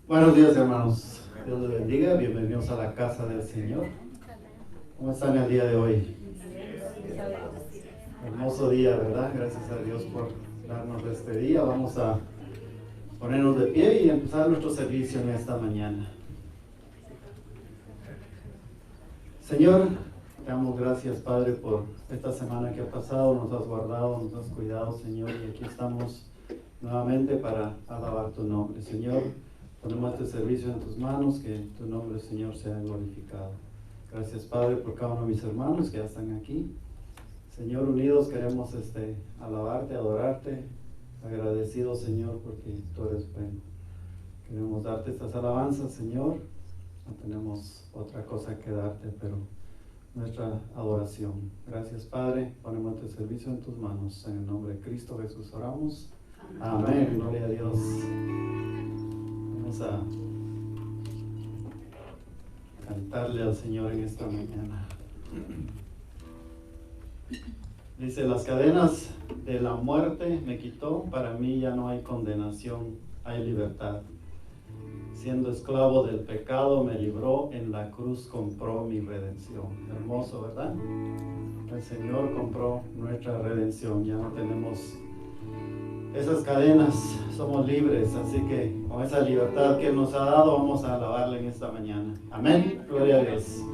Buenos días, hermanos. Dios les bendiga. Bienvenidos a la casa del Señor. ¿Cómo están el día de hoy? Hermoso día, ¿verdad? Gracias a Dios por darnos este día. Vamos a ponernos de pie y empezar nuestro servicio en esta mañana. Señor, te damos gracias, Padre, por esta semana que ha pasado. Nos has guardado, nos has cuidado, Señor, y aquí estamos nuevamente para alabar tu nombre. Señor, ponemos este servicio en tus manos, que tu nombre, Señor, sea glorificado. Gracias, Padre, por cada uno de mis hermanos que ya están aquí. Señor, unidos queremos alabarte, adorarte, agradecidos, Señor, porque tú eres bueno. Queremos darte estas alabanzas, Señor. No tenemos otra cosa que darte, pero nuestra adoración. Gracias, Padre. Ponemos este servicio en tus manos. En el nombre de Cristo Jesús oramos. Amén. Gloria a Dios. Vamos a cantarle al Señor en esta mañana. Dice: las cadenas de la muerte me quitó, para mí ya no hay condenación, hay libertad. Siendo esclavo del pecado me libró, en la cruz compró mi redención. Hermoso, ¿verdad? El Señor compró nuestra redención, ya no tenemos esas cadenas, somos libres, así que con esa libertad que Él nos ha dado vamos a alabarle en esta mañana. Amén. Gloria a Dios. Libertad.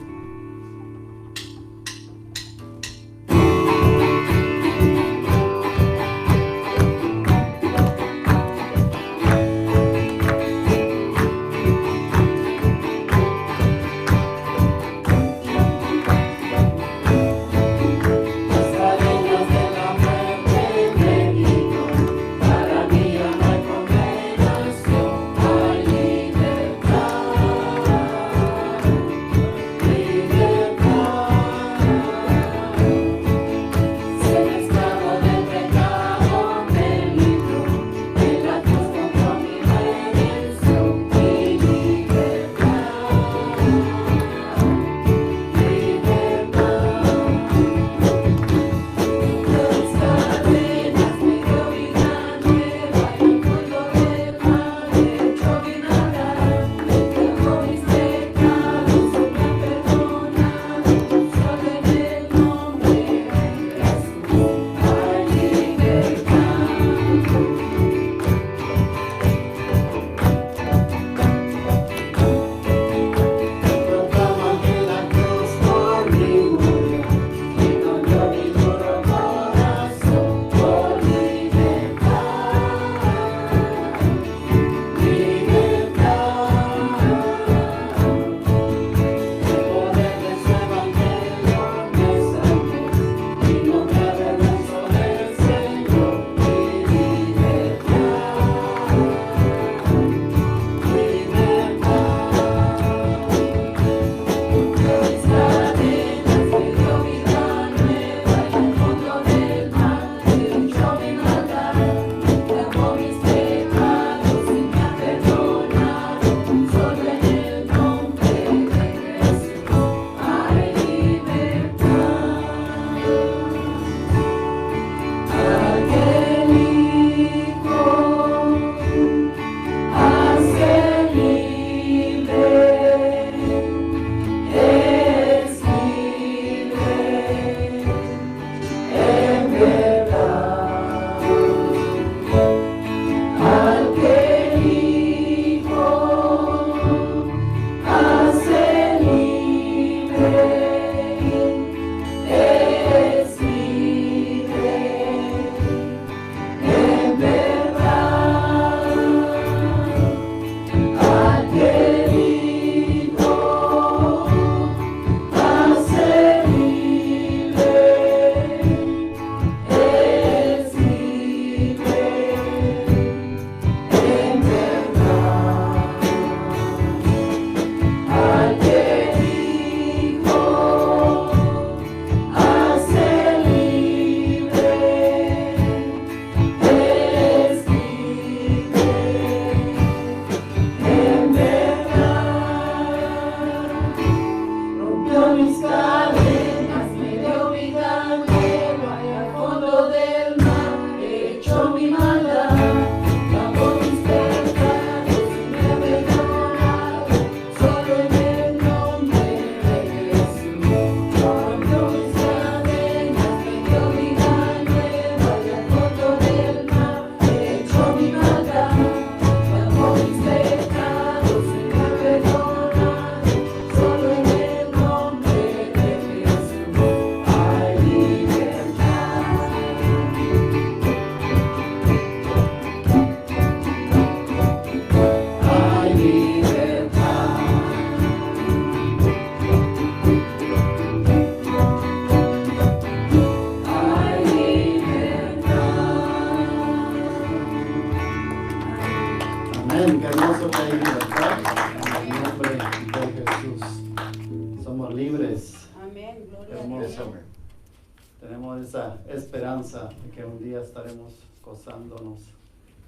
Tenemos esa esperanza de que un día estaremos gozándonos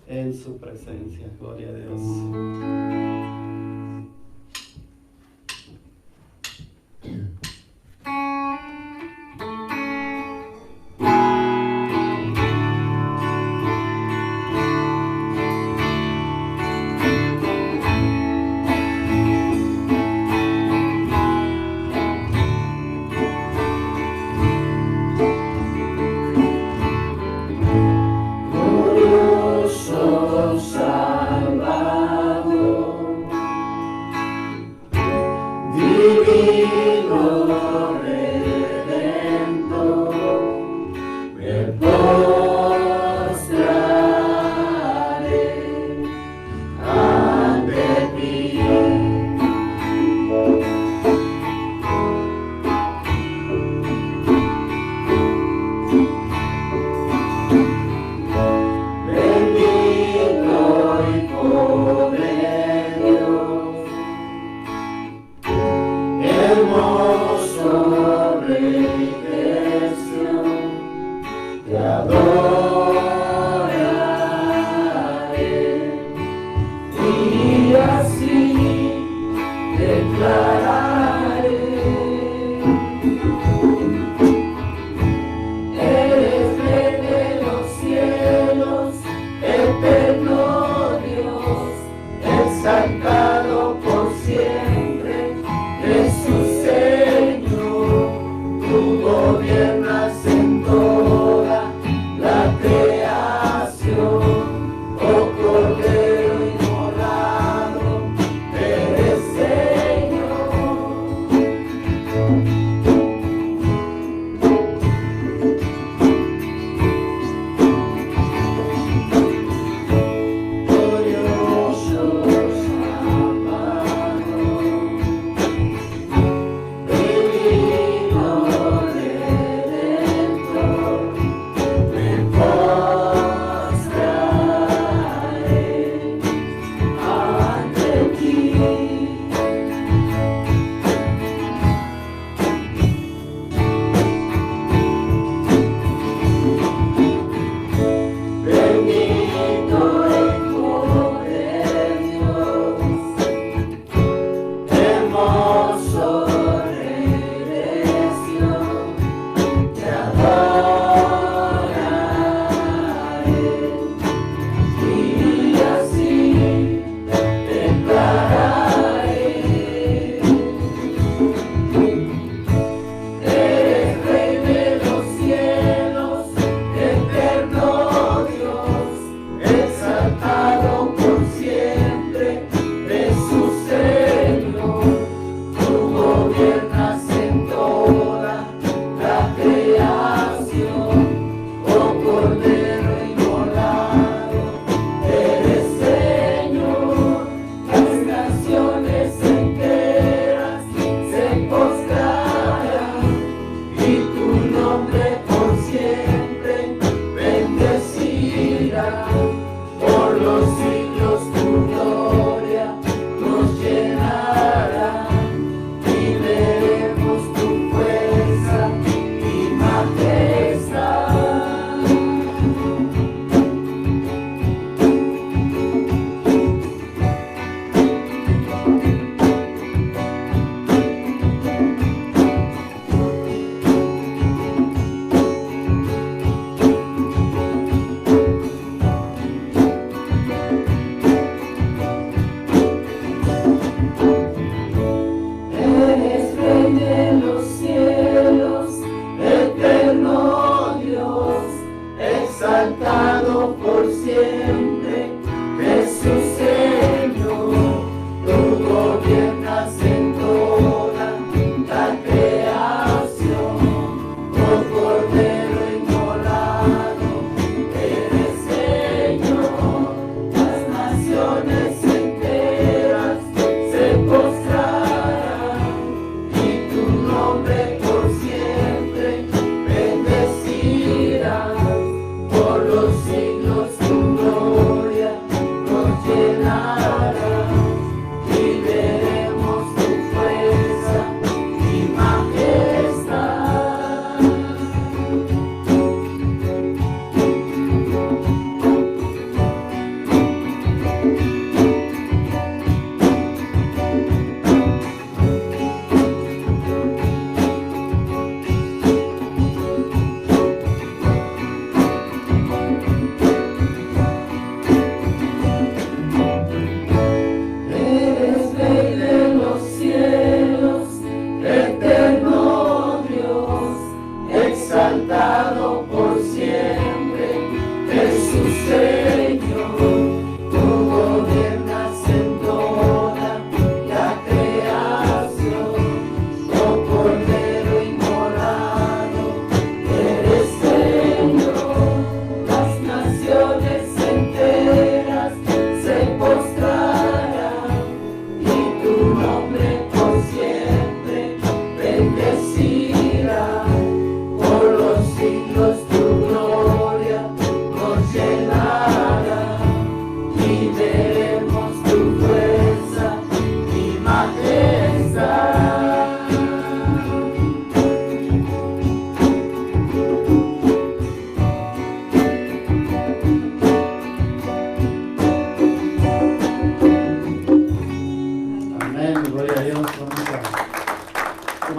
en su presencia. Gloria a Dios.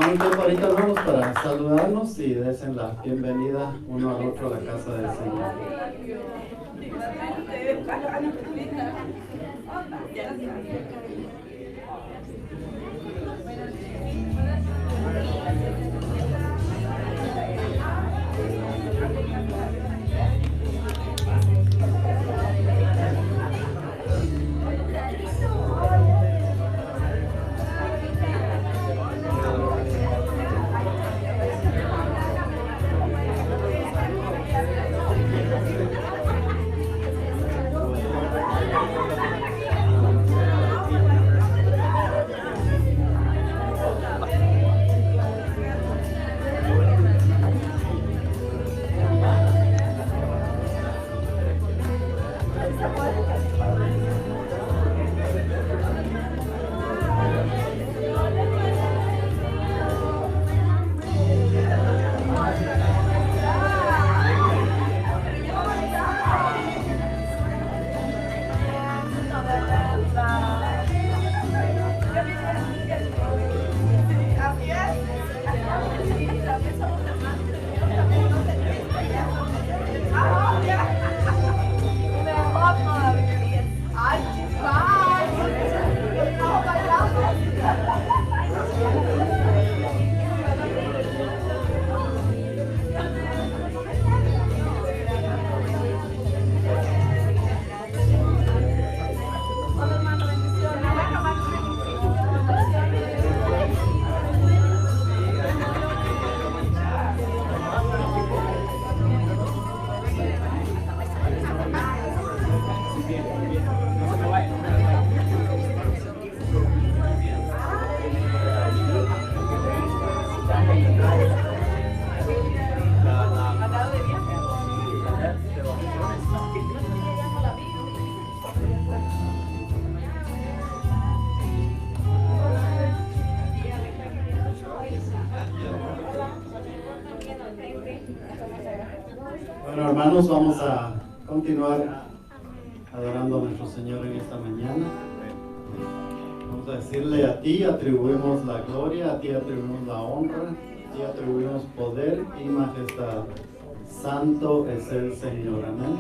Tomen un tiempo ahorita, hermanos, para saludarnos y desen la bienvenida uno al otro a la casa del Señor. Bueno, hermanos, vamos a continuar adorando a nuestro Señor en esta mañana. Vamos a decirle: a ti atribuimos la gloria, a ti atribuimos la honra, a ti atribuimos poder y majestad. Santo es el Señor. Amén.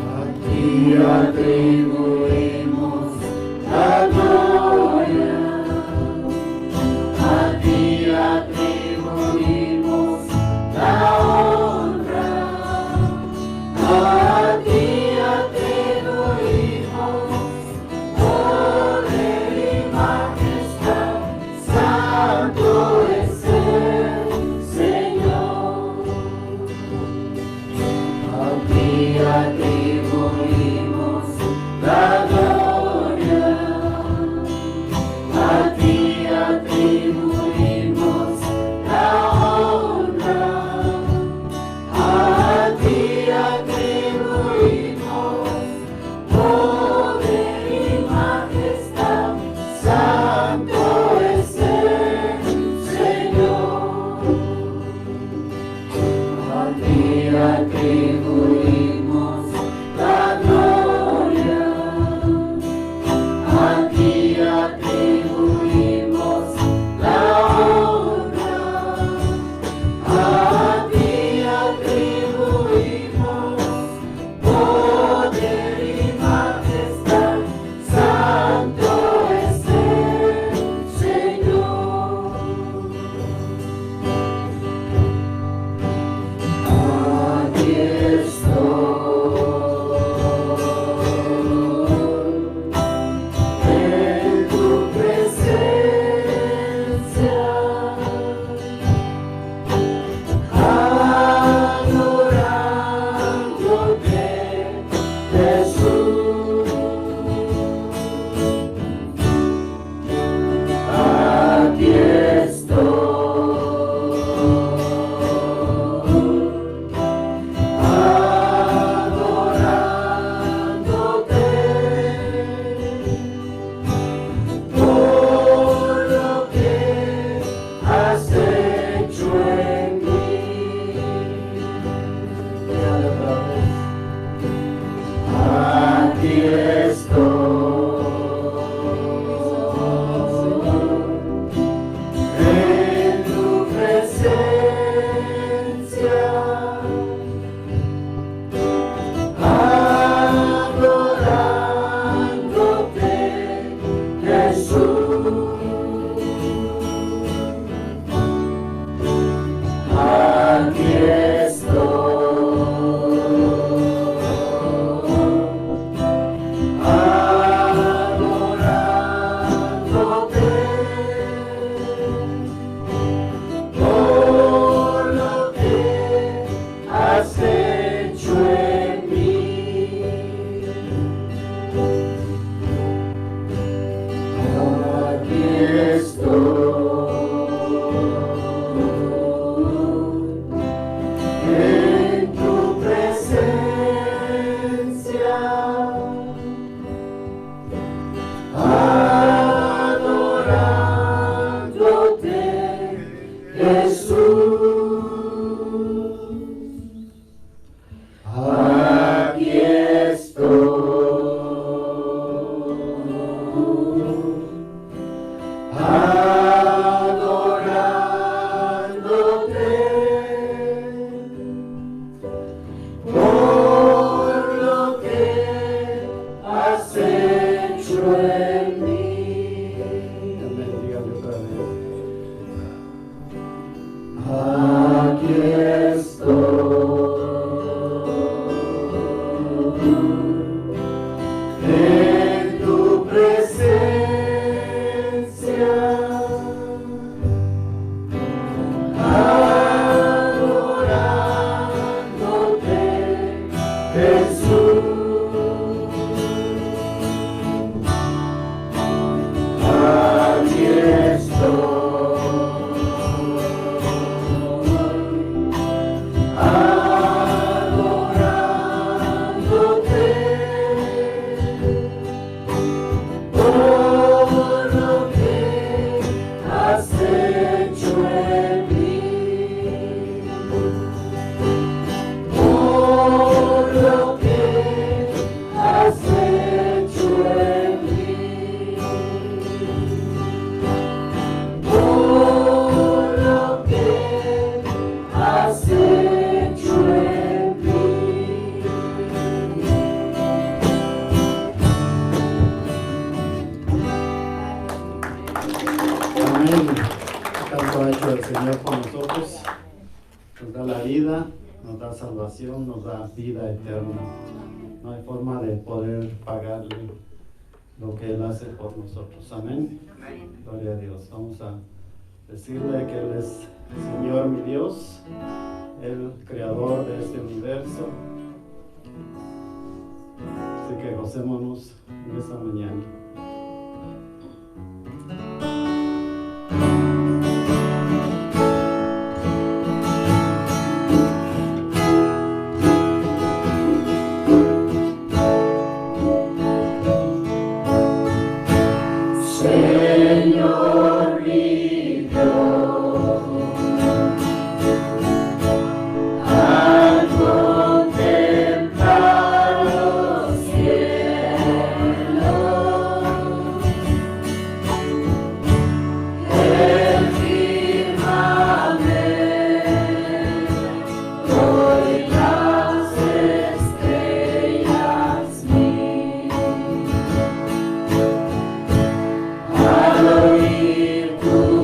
A Nos da vida eterna. No hay forma de poder pagarle lo que Él hace por nosotros. Amén. Gloria a Dios. Vamos a decirle que Él es Señor, mi Dios, el creador de este universo. Así que gocémonos en esta mañana. Al oír tu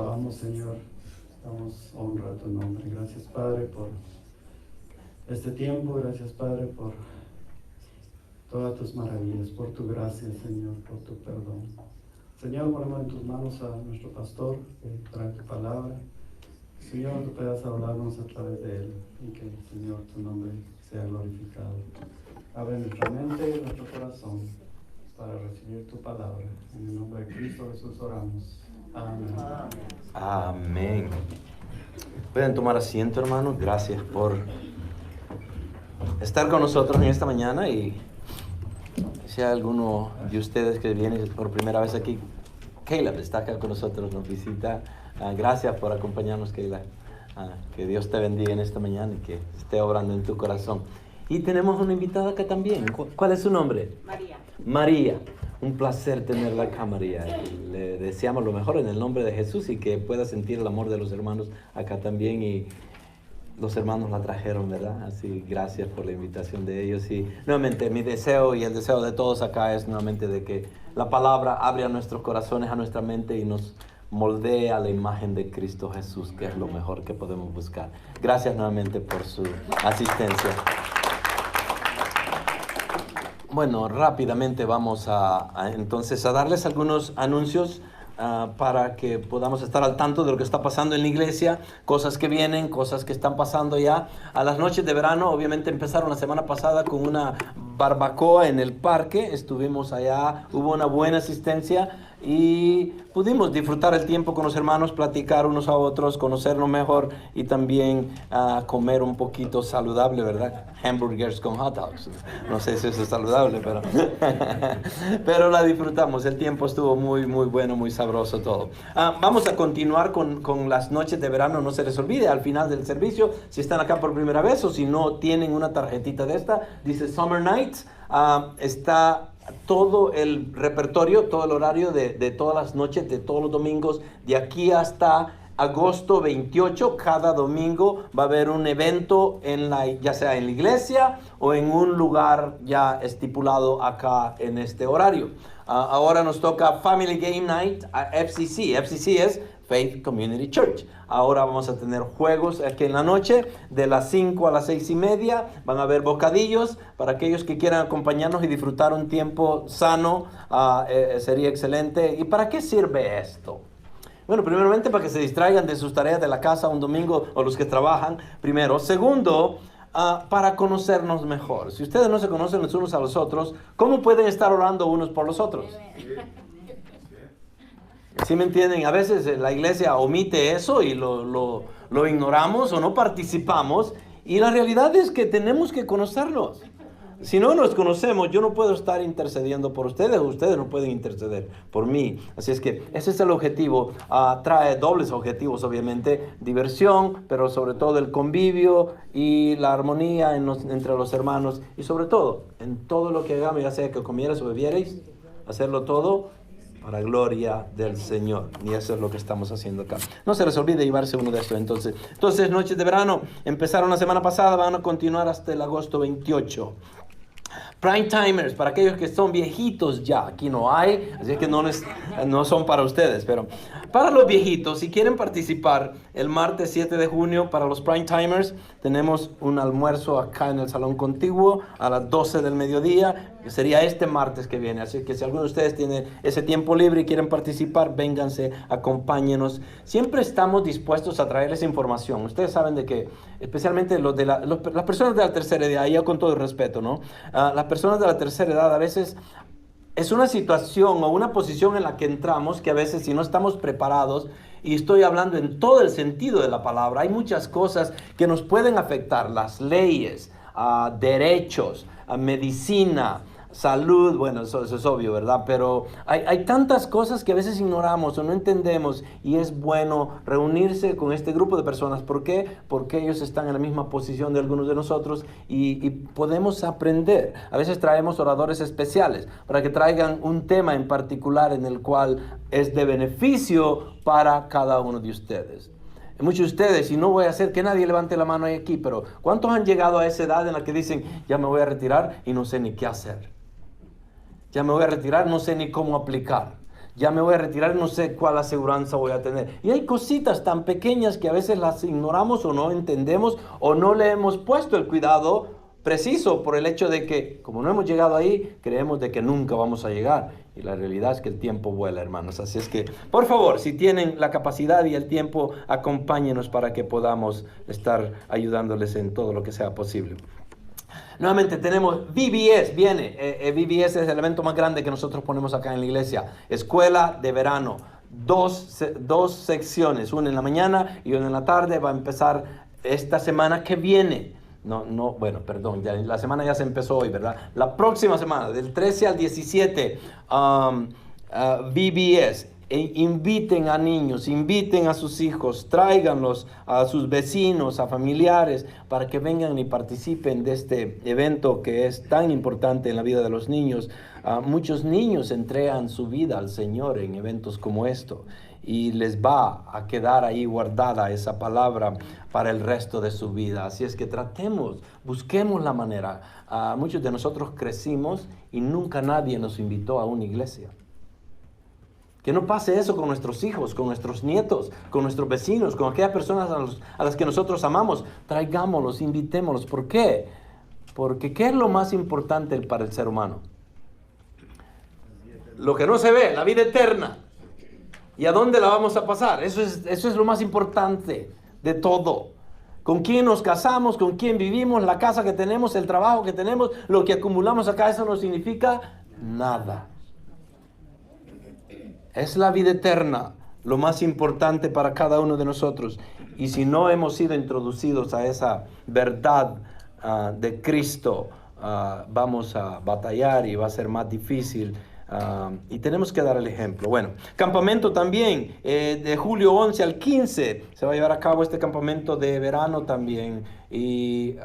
alabamos, Señor. Damos honra a tu nombre. Gracias, Padre, por este tiempo. Gracias, Padre, por todas tus maravillas, por tu gracia, Señor, por tu perdón. Señor, ponemos en tus manos a nuestro pastor que trae tu palabra. Señor, tú puedas hablarnos a través de él y que, Señor, tu nombre sea glorificado. Abre nuestra mente y nuestro corazón para recibir tu palabra. En el nombre de Cristo Jesús oramos. Amén. Amén. Pueden tomar asiento, hermanos. Gracias por estar con nosotros en esta mañana. Y si hay alguno de ustedes que viene por primera vez aquí, Caleb está acá con nosotros, nos visita. Gracias por acompañarnos, Caleb. Que Dios te bendiga en esta mañana y que esté obrando en tu corazón. Y tenemos una invitada acá también. ¿Cuál es su nombre? María. María. Un placer tenerla acá, María. Le deseamos lo mejor en el nombre de Jesús y que pueda sentir el amor de los hermanos acá también. Y los hermanos la trajeron, ¿verdad? Así, gracias por la invitación de ellos. Y nuevamente, mi deseo y el deseo de todos acá es nuevamente de que la palabra abra nuestros corazones, a nuestra mente y nos moldee a la imagen de Cristo Jesús, que es lo mejor que podemos buscar. Gracias nuevamente por su asistencia. Bueno, rápidamente vamos entonces a darles algunos anuncios para que podamos estar al tanto de lo que está pasando en la iglesia, cosas que vienen, cosas que están pasando ya. A las noches de verano, obviamente empezaron la semana pasada con una barbacoa en el parque, estuvimos allá, hubo una buena asistencia y pudimos disfrutar el tiempo con los hermanos, platicar unos a otros, conocernos mejor y también comer un poquito saludable, ¿verdad? Hamburgers con hot dogs. No sé si eso es saludable, pero pero la disfrutamos. El tiempo estuvo muy, muy bueno, muy sabroso todo. Vamos a continuar con las noches de verano. No se les olvide, al final del servicio, si están acá por primera vez o si no tienen una tarjetita de esta, dice Summer Nights. Está todo el repertorio, todo el horario de todas las noches, de todos los domingos, de aquí hasta agosto 28, cada domingo va a haber un evento ya sea en la iglesia o en un lugar ya estipulado acá en este horario. Ahora nos toca Family Game Night a FCC. FCC es Faith Community Church. Ahora vamos a tener juegos aquí en la noche, de las 5 a las 6:30. Van a haber bocadillos para aquellos que quieran acompañarnos y disfrutar un tiempo sano. Sería excelente. ¿Y para qué sirve esto? Bueno, primeramente para que se distraigan de sus tareas de la casa un domingo o los que trabajan, primero. Segundo, para conocernos mejor. Si ustedes no se conocen los unos a los otros, ¿cómo pueden estar orando unos por los otros? ¿Sí me entienden? A veces la iglesia omite eso y lo ignoramos o no participamos. Y la realidad es que tenemos que conocerlos. Si no nos conocemos, yo no puedo estar intercediendo por ustedes, ustedes no pueden interceder por mí. Así es que ese es el objetivo. Trae dobles objetivos, obviamente, diversión, pero sobre todo el convivio y la armonía entre los hermanos. Y sobre todo, en todo lo que hagamos, ya sea que comierais o bebierais, hacerlo todo para gloria del Señor. Y eso es lo que estamos haciendo acá. No se les olvide llevarse uno de estos. Entonces, noches de verano empezaron la semana pasada, van a continuar hasta el agosto 28. Prime timers, para aquellos que son viejitos ya, aquí no hay, así que no son para ustedes, pero para los viejitos, si quieren participar, el martes 7 de junio, para los prime timers, tenemos un almuerzo acá en el salón contiguo a las 12 del mediodía, que sería este martes que viene, así que si alguno de ustedes tiene ese tiempo libre y quieren participar, vénganse, acompáñenos. Siempre estamos dispuestos a traerles información. Ustedes saben de que, especialmente las personas de la tercera edad, ya con todo el respeto, ¿no? Las personas de la tercera edad a veces es una situación o una posición en la que entramos que a veces si no estamos preparados, y estoy hablando en todo el sentido de la palabra, hay muchas cosas que nos pueden afectar, las leyes, derechos, medicina, salud, bueno, eso es obvio, ¿verdad? Pero hay tantas cosas que a veces ignoramos o no entendemos y es bueno reunirse con este grupo de personas. ¿Por qué? Porque ellos están en la misma posición de algunos de nosotros y podemos aprender. A veces traemos oradores especiales para que traigan un tema en particular en el cual es de beneficio para cada uno de ustedes. Muchos de ustedes, y no voy a hacer que nadie levante la mano aquí, pero ¿cuántos han llegado a esa edad en la que dicen, ya me voy a retirar y no sé ni qué hacer? Ya me voy a retirar, no sé ni cómo aplicar. ya me voy a retirar, no sé cuál aseguranza voy a tener. Y hay cositas tan pequeñas que a veces las ignoramos o no entendemos o no le hemos puesto el cuidado preciso por el hecho de que, como no hemos llegado ahí, creemos de que nunca vamos a llegar. Y la realidad es que el tiempo vuela, hermanos. Así es que, por favor, si tienen la capacidad y el tiempo, acompáñenos para que podamos estar ayudándoles en todo lo que sea posible. Nuevamente tenemos VBS, viene. VBS es el evento más grande que nosotros ponemos acá en la iglesia. Escuela de verano. Dos secciones, una en la mañana y una en la tarde. Va a empezar esta semana que viene. Bueno, perdón, la semana ya se empezó hoy, ¿verdad? La próxima semana, del 13 al 17, VBS. Inviten a niños, inviten a sus hijos, tráiganlos a sus vecinos, a familiares, para que vengan y participen de este evento que es tan importante en la vida de los niños. Muchos niños entregan su vida al Señor en eventos como esto y les va a quedar ahí guardada esa palabra para el resto de su vida. Así es que busquemos la manera. Muchos de nosotros crecimos y nunca nadie nos invitó a una iglesia. Que no pase eso con nuestros hijos, con nuestros nietos, con nuestros vecinos, con aquellas personas a las que nosotros amamos. Traigámoslos, invitémoslos. ¿Por qué? Porque ¿qué es lo más importante para el ser humano? Lo que no se ve, la vida eterna. ¿Y a dónde la vamos a pasar? Eso es lo más importante de todo. ¿Con quién nos casamos? ¿Con quién vivimos? La casa que tenemos, el trabajo que tenemos, lo que acumulamos acá, eso no significa nada. Es la vida eterna lo más importante para cada uno de nosotros. Y si no hemos sido introducidos a esa verdad de Cristo, vamos a batallar y va a ser más difícil. Y tenemos que dar el ejemplo. Bueno, campamento también, de julio 11 al 15 se va a llevar a cabo este campamento de verano también, y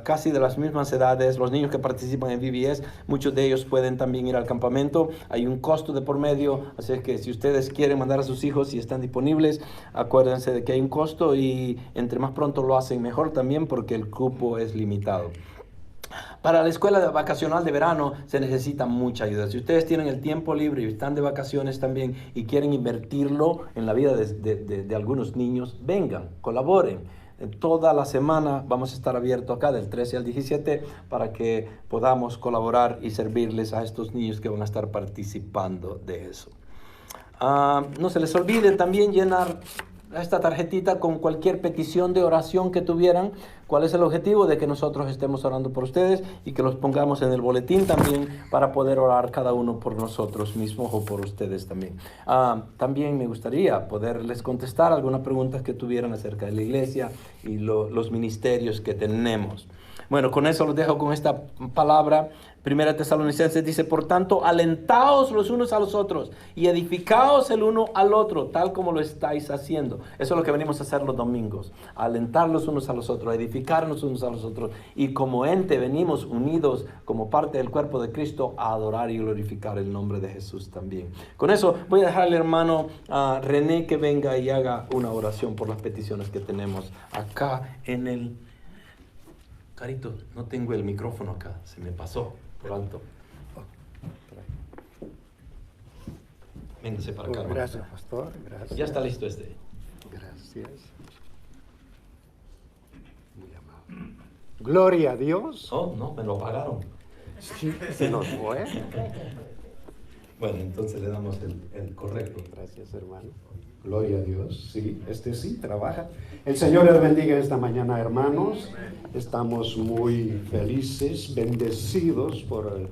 casi de las mismas edades, los niños que participan en VBS, muchos de ellos pueden también ir al campamento. Hay un costo de por medio, así que si ustedes quieren mandar a sus hijos y están disponibles, acuérdense de que hay un costo, y entre más pronto lo hacen mejor también, porque el cupo es limitado. Para la escuela vacacional de verano se necesita mucha ayuda. Si ustedes tienen el tiempo libre y están de vacaciones también y quieren invertirlo en la vida de algunos niños, vengan, colaboren. Toda la semana vamos a estar abiertos acá del 13 al 17 para que podamos colaborar y servirles a estos niños que van a estar participando de eso. No se les olvide también llenar esta tarjetita con cualquier petición de oración que tuvieran. ¿Cuál es el objetivo? De que nosotros estemos orando por ustedes y que los pongamos en el boletín también para poder orar cada uno por nosotros mismos o por ustedes también. También me gustaría poderles contestar algunas preguntas que tuvieran acerca de la iglesia y los ministerios que tenemos. Bueno, con eso los dejo con esta palabra. Primera Tesalonicenses dice: por tanto, alentaos los unos a los otros y edificaos el uno al otro, tal como lo estáis haciendo. Eso es lo que venimos a hacer los domingos, a alentar los unos a los otros, a edificarnos unos a los otros. Y como ente venimos unidos como parte del cuerpo de Cristo a adorar y glorificar el nombre de Jesús también. Con eso voy a dejar al hermano René que venga y haga una oración por las peticiones que tenemos acá en el... Carito, no tengo el micrófono acá, se me pasó por alto. Véngase para acá. Gracias, pastor. Gracias. Ya está listo este. Gracias. Muy amable. Gloria a Dios. Oh, no, me lo pagaron. Sí, se nos fue. Bueno, entonces le damos el correcto. Gracias, hermano. Gloria a Dios. Sí, sí trabaja. El Señor les bendiga esta mañana, hermanos. Estamos muy felices, bendecidos por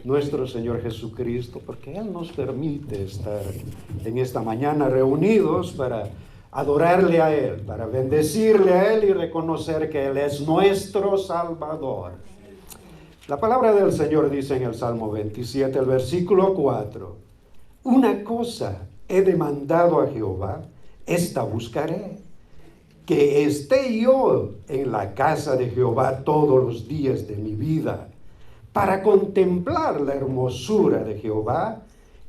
nuestro Señor Jesucristo, porque Él nos permite estar en esta mañana reunidos para adorarle a Él, para bendecirle a Él y reconocer que Él es nuestro Salvador. La palabra del Señor dice en el Salmo 27, el versículo 4: una cosa he demandado a Jehová, esta buscaré, que esté yo en la casa de Jehová todos los días de mi vida, para contemplar la hermosura de Jehová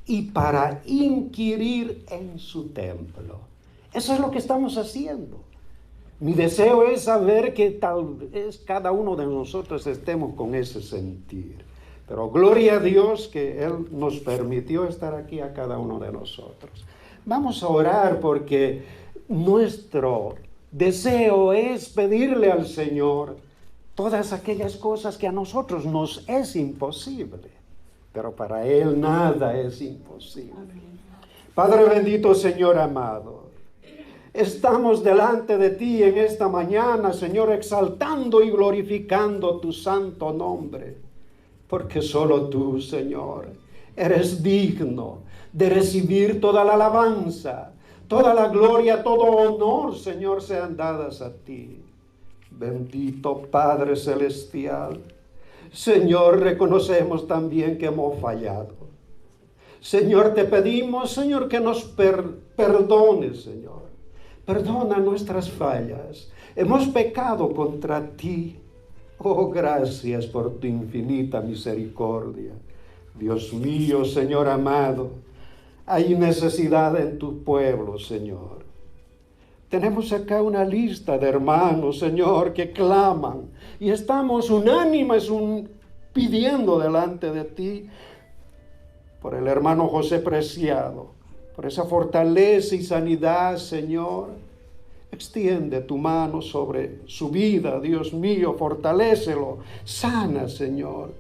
y para inquirir en su templo. Eso es lo que estamos haciendo. Mi deseo es saber que tal vez cada uno de nosotros estemos con ese sentir. Pero gloria a Dios que Él nos permitió estar aquí a cada uno de nosotros. Vamos a orar porque nuestro deseo es pedirle al Señor todas aquellas cosas que a nosotros nos es imposible, pero para Él nada es imposible. Padre bendito, Señor amado, estamos delante de ti en esta mañana, Señor, exaltando y glorificando tu santo nombre, porque solo tú, Señor, eres digno de recibir toda la alabanza, toda la gloria, todo honor, Señor, sean dadas a ti. Bendito Padre Celestial, Señor, reconocemos también que hemos fallado. Señor, te pedimos, Señor, que nos perdones, Señor. Perdona nuestras fallas. Hemos pecado contra ti. Oh, gracias por tu infinita misericordia. Dios mío, Señor amado, hay necesidad en tu pueblo, Señor. Tenemos acá una lista de hermanos, Señor, que claman y estamos unánimes pidiendo delante de ti por el hermano José Preciado, por esa fortaleza y sanidad, Señor. Extiende tu mano sobre su vida, Dios mío, fortalécelo, sana, Señor.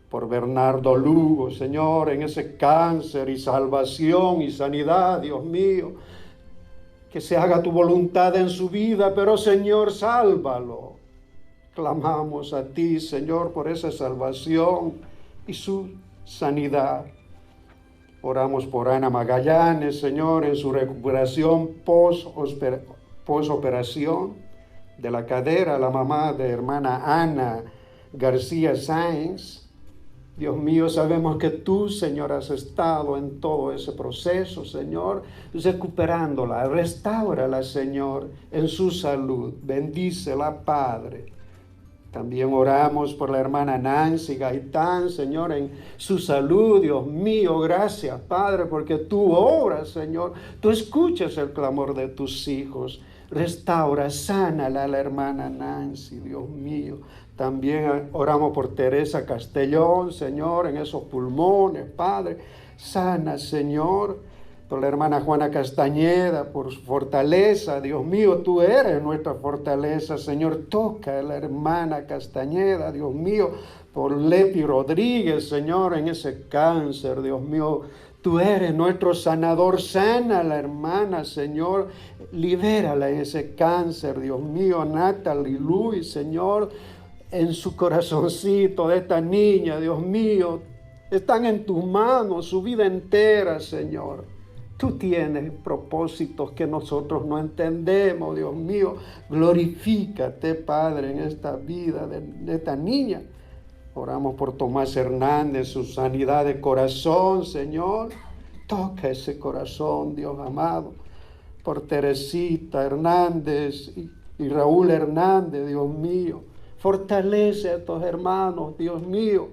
Por Bernardo Lugo, Señor, en ese cáncer y salvación y sanidad, Dios mío. Que se haga tu voluntad en su vida, pero Señor, sálvalo. Clamamos a ti, Señor, por esa salvación y su sanidad. Oramos por Ana Magallanes, Señor, en su recuperación post-operación de la cadera, la mamá de hermana Ana García Sáenz. Dios mío, sabemos que tú, Señor, has estado en todo ese proceso, Señor, recuperándola, restáurala, Señor, en su salud. Bendícela, Padre. También oramos por la hermana Nancy Gaitán, Señor, en su salud. Dios mío, gracias, Padre, porque tú obras, Señor. Tú escuchas el clamor de tus hijos. Restaura, sánala a la hermana Nancy, Dios mío. También oramos por Teresa Castellón, Señor, en esos pulmones, Padre. Sana, Señor, por la hermana Juana Castañeda, por su fortaleza. Dios mío, tú eres nuestra fortaleza, Señor. Toca a la hermana Castañeda, Dios mío, por Leti Rodríguez, Señor, en ese cáncer, Dios mío. Tú eres nuestro sanador. Sana a la hermana, Señor. Libérala en ese cáncer, Dios mío. Natalie Luis, Señor, en su corazoncito de esta niña, Dios mío, están en tus manos su vida entera, Señor. Tú tienes propósitos que nosotros no entendemos, Dios mío. Glorifícate, Padre, en esta vida de esta niña. Oramos por Tomás Hernández, su sanidad de corazón, Señor. Toca ese corazón, Dios amado. Por Teresita Hernández y Raúl Hernández, Dios mío. Fortalece a estos hermanos, Dios mío,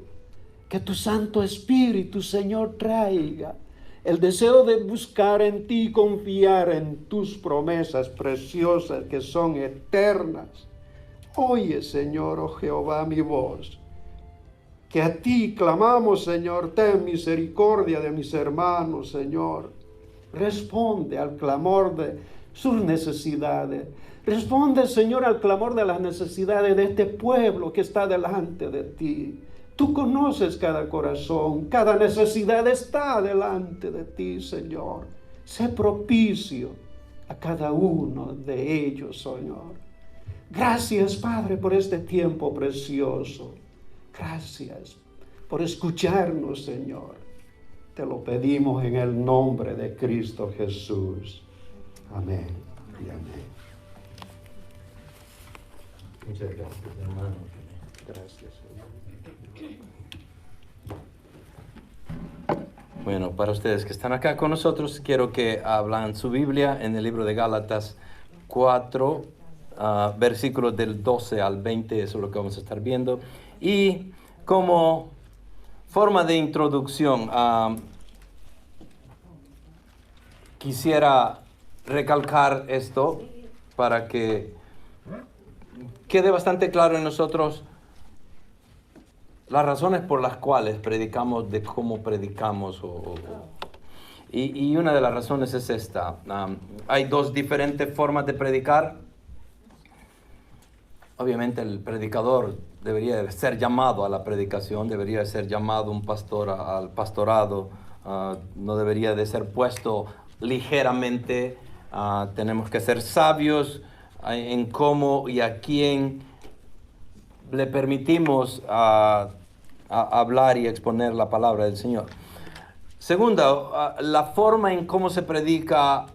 que tu Santo Espíritu, Señor, traiga el deseo de buscar en ti, confiar en tus promesas preciosas que son eternas. Oye, Señor, oh Jehová, mi voz, que a ti clamamos, Señor. Ten misericordia de mis hermanos, Señor. Responde al clamor de sus necesidades. Responde, Señor, al clamor de las necesidades de este pueblo que está delante de ti. Tú conoces cada corazón, cada necesidad está delante de ti, Señor. Sé propicio a cada uno de ellos, Señor. Gracias, Padre, por este tiempo precioso. Gracias por escucharnos, Señor. Te lo pedimos en el nombre de Cristo Jesús. Amén y amén. Muchas gracias, hermano. Gracias, Señor. Bueno, para ustedes que están acá con nosotros, quiero que abran su Biblia en el libro de Gálatas 4, versículos del 12 al 20, eso es lo que vamos a estar viendo. Y como forma de introducción, quisiera recalcar esto para que quede bastante claro en nosotros las razones por las cuales predicamos, de cómo predicamos. Y una de las razones es esta. Hay dos diferentes formas de predicar. Obviamente el predicador debería ser llamado a la predicación, debería ser llamado un pastor al pastorado, no debería de ser puesto ligeramente. Tenemos que ser sabios en cómo y a quién le permitimos hablar y exponer la palabra del Señor. Segunda, la forma en cómo se predica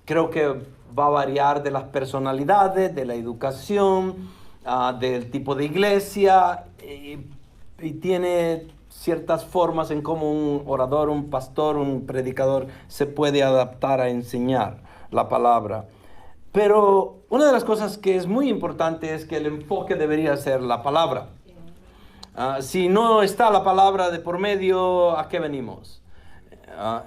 creo que va a variar de las personalidades, de la educación, del tipo de iglesia, y tiene ciertas formas en cómo un orador, un pastor, un predicador se puede adaptar a enseñar la palabra. Pero una de las cosas que es muy importante es que el enfoque debería ser la palabra. Si no está la palabra de por medio, ¿a qué venimos?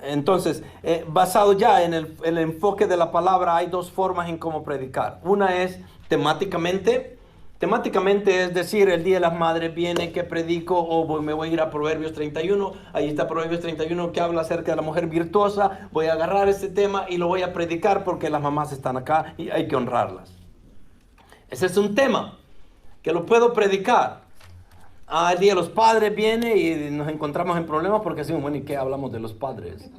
Entonces, basado ya en el enfoque de la palabra, hay dos formas en cómo predicar. Una es temáticamente. Temáticamente es decir, el Día de las Madres viene que predico, o me voy a ir a Proverbios 31. Ahí está Proverbios 31 que habla acerca de la mujer virtuosa. Voy a agarrar este tema y lo voy a predicar porque las mamás están acá y hay que honrarlas. Ese es un tema que lo puedo predicar. El Día de los Padres viene y nos encontramos en problemas porque decimos, bueno, ¿y qué hablamos de los padres?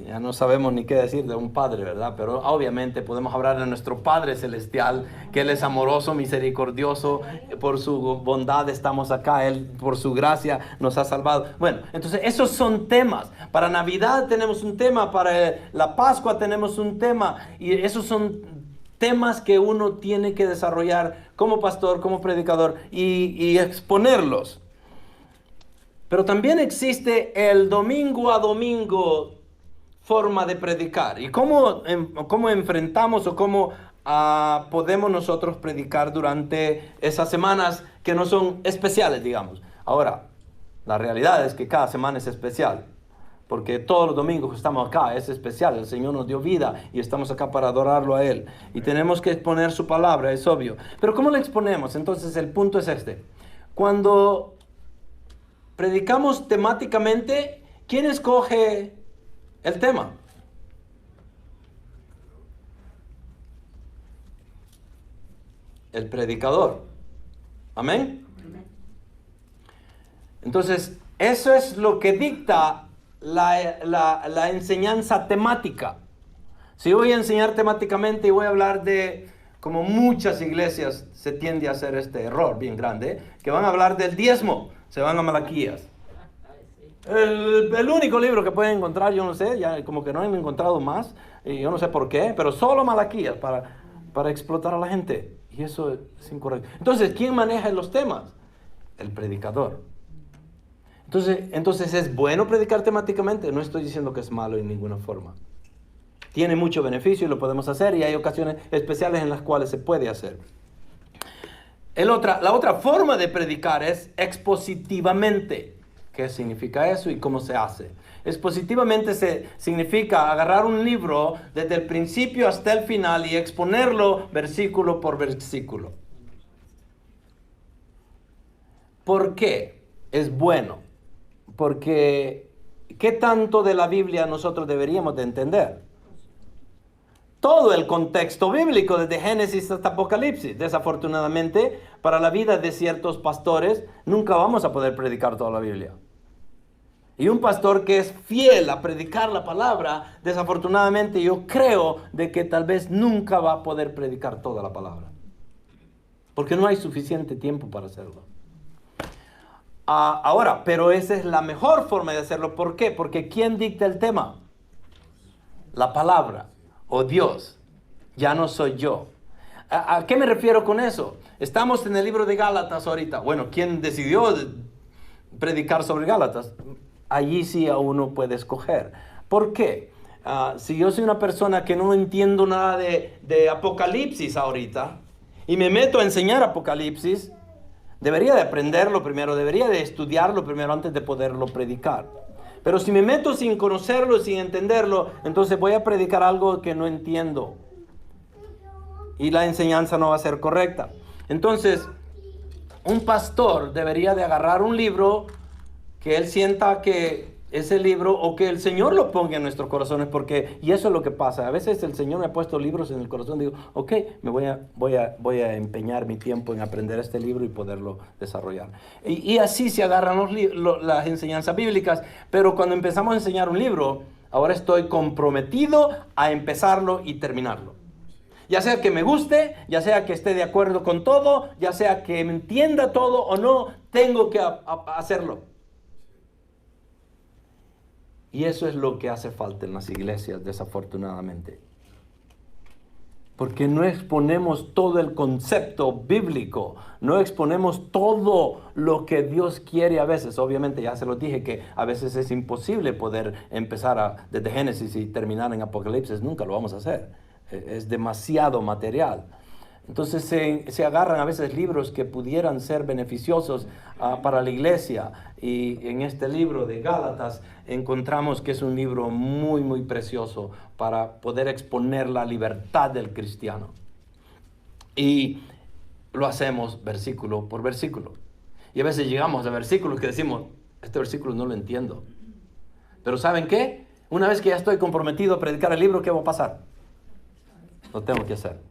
Ya no sabemos ni qué decir de un padre, ¿verdad? Pero obviamente podemos hablar de nuestro Padre Celestial, que Él es amoroso, misericordioso, por su bondad estamos acá, Él por su gracia nos ha salvado. Bueno, entonces esos son temas. Para Navidad tenemos un tema, para la Pascua tenemos un tema, y esos son temas que uno tiene que desarrollar como pastor, como predicador y exponerlos. Pero también existe el domingo a domingo forma de predicar. ¿Y cómo enfrentamos o cómo podemos nosotros predicar durante esas semanas que no son especiales, digamos? Ahora, la realidad es que cada semana es especial, porque todos los domingos que estamos acá es especial. El Señor nos dio vida y estamos acá para adorarlo a Él. Y tenemos que exponer su palabra, es obvio. Pero ¿cómo la exponemos? Entonces el punto es este. Cuando predicamos temáticamente, ¿quién escoge el tema? El predicador. Amén. Entonces, eso es lo que dicta la enseñanza temática. Si voy a enseñar temáticamente y voy a hablar de, como muchas iglesias se tiende a hacer este error bien grande, que van a hablar del diezmo, se van a Malaquías. El único libro que pueden encontrar, yo no sé, ya como que no han encontrado más, y yo no sé por qué, pero solo Malaquías para explotar a la gente. Y eso es incorrecto. Entonces, ¿quién maneja los temas? El predicador. Entonces, ¿es bueno predicar temáticamente? No estoy diciendo que es malo en ninguna forma. Tiene mucho beneficio y lo podemos hacer, y hay ocasiones especiales en las cuales se puede hacer. La otra forma de predicar es expositivamente. ¿Qué significa eso y cómo se hace? Expositivamente significa agarrar un libro desde el principio hasta el final y exponerlo versículo por versículo. ¿Por qué es bueno? Porque ¿qué tanto de la Biblia nosotros deberíamos de entender? Todo el contexto bíblico, desde Génesis hasta Apocalipsis. Desafortunadamente, para la vida de ciertos pastores, nunca vamos a poder predicar toda la Biblia. Y un pastor que es fiel a predicar la palabra, desafortunadamente yo creo de que tal vez nunca va a poder predicar toda la palabra. Porque no hay suficiente tiempo para hacerlo. Ahora, pero esa es la mejor forma de hacerlo. ¿Por qué? Porque ¿quién dicta el tema? La palabra. O Dios, ya no soy yo. ¿A qué me refiero con eso? Estamos en el libro de Gálatas ahorita. Bueno, ¿quién decidió predicar sobre Gálatas? Allí sí a uno puede escoger. ¿Por qué? Si yo soy una persona que no entiendo nada de Apocalipsis ahorita y me meto a enseñar Apocalipsis, debería de aprenderlo primero, debería de estudiarlo primero antes de poderlo predicar. Pero si me meto sin conocerlo, sin entenderlo, entonces voy a predicar algo que no entiendo. Y la enseñanza no va a ser correcta. Entonces, un pastor debería de agarrar un libro que él sienta que ese libro, o que el Señor lo ponga en nuestros corazones, y eso es lo que pasa. A veces el Señor me ha puesto libros en el corazón, digo, ok, me voy a empeñar mi tiempo en aprender este libro y poderlo desarrollar. Y así se agarran las enseñanzas bíblicas, pero cuando empezamos a enseñar un libro, ahora estoy comprometido a empezarlo y terminarlo. Ya sea que me guste, ya sea que esté de acuerdo con todo, ya sea que me entienda todo o no, tengo que hacerlo. Y eso es lo que hace falta en las iglesias, desafortunadamente. Porque no exponemos todo el concepto bíblico, no exponemos todo lo que Dios quiere a veces. Obviamente ya se lo dije que a veces es imposible poder empezar desde Génesis y terminar en Apocalipsis, nunca lo vamos a hacer. Es demasiado material. Entonces se agarran a veces libros que pudieran ser beneficiosos para la iglesia. Y en este libro de Gálatas encontramos que es un libro muy, muy precioso para poder exponer la libertad del cristiano. Y lo hacemos versículo por versículo. Y a veces llegamos a versículos que decimos, este versículo no lo entiendo. Pero ¿saben qué? Una vez que ya estoy comprometido a predicar el libro, ¿qué va a pasar? Lo tengo que hacer.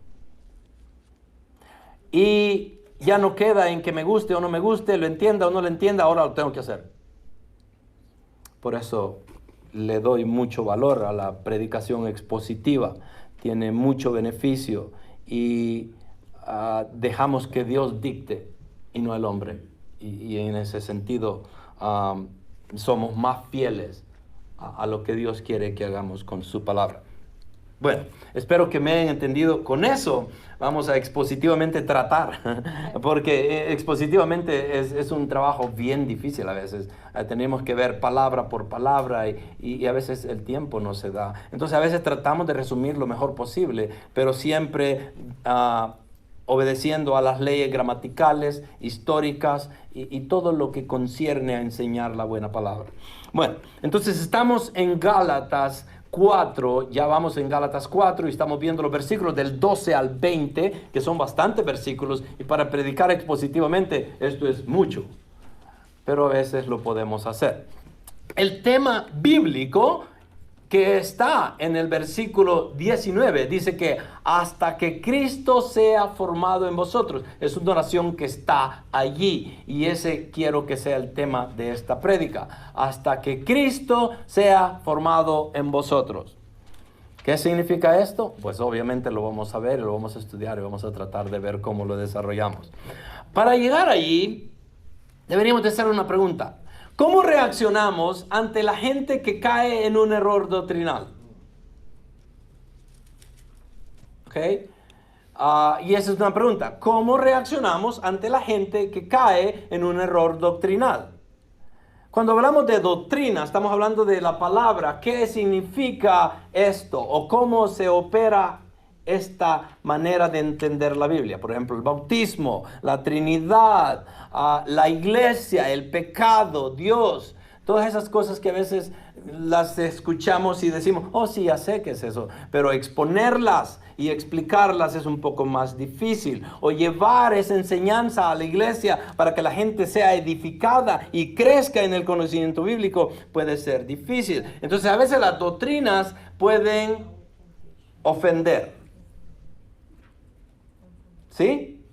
Y ya no queda en que me guste o no me guste, lo entienda o no lo entienda, ahora lo tengo que hacer. Por eso le doy mucho valor a la predicación expositiva. Tiene mucho beneficio y dejamos que Dios dicte y no el hombre. Y en ese sentido somos más fieles a lo que Dios quiere que hagamos con su palabra. Bueno, espero que me hayan entendido. Con eso vamos a expositivamente tratar, porque expositivamente es un trabajo bien difícil a veces. Tenemos que ver palabra por palabra y a veces el tiempo no se da. Entonces a veces tratamos de resumir lo mejor posible, pero siempre obedeciendo a las leyes gramaticales, históricas y todo lo que concierne a enseñar la buena palabra. Bueno, entonces estamos en Gálatas 4, ya vamos en Gálatas 4 y estamos viendo los versículos del 12 al 20, que son bastantes versículos, y para predicar expositivamente esto es mucho, pero a veces lo podemos hacer. El tema bíblico que está en el versículo 19 dice que hasta que Cristo sea formado en vosotros. Es una oración que está allí y ese quiero que sea el tema de esta prédica. Hasta que Cristo sea formado en vosotros. ¿Qué significa esto? Pues obviamente lo vamos a ver, lo vamos a estudiar y vamos a tratar de ver cómo lo desarrollamos. Para llegar allí, deberíamos de hacer una pregunta. ¿Cómo reaccionamos ante la gente que cae en un error doctrinal? ¿Ok? Y esa es una pregunta. ¿Cómo reaccionamos ante la gente que cae en un error doctrinal? Cuando hablamos de doctrina, estamos hablando de la palabra. ¿Qué significa esto? ¿O cómo se opera esta manera de entender la Biblia? Por ejemplo, el bautismo, la Trinidad, la iglesia, el pecado, Dios. Todas esas cosas que a veces las escuchamos y decimos, oh sí, ya sé qué es eso. Pero exponerlas y explicarlas es un poco más difícil. O llevar esa enseñanza a la iglesia para que la gente sea edificada y crezca en el conocimiento bíblico puede ser difícil. Entonces a veces las doctrinas pueden ofender. ¿Sí?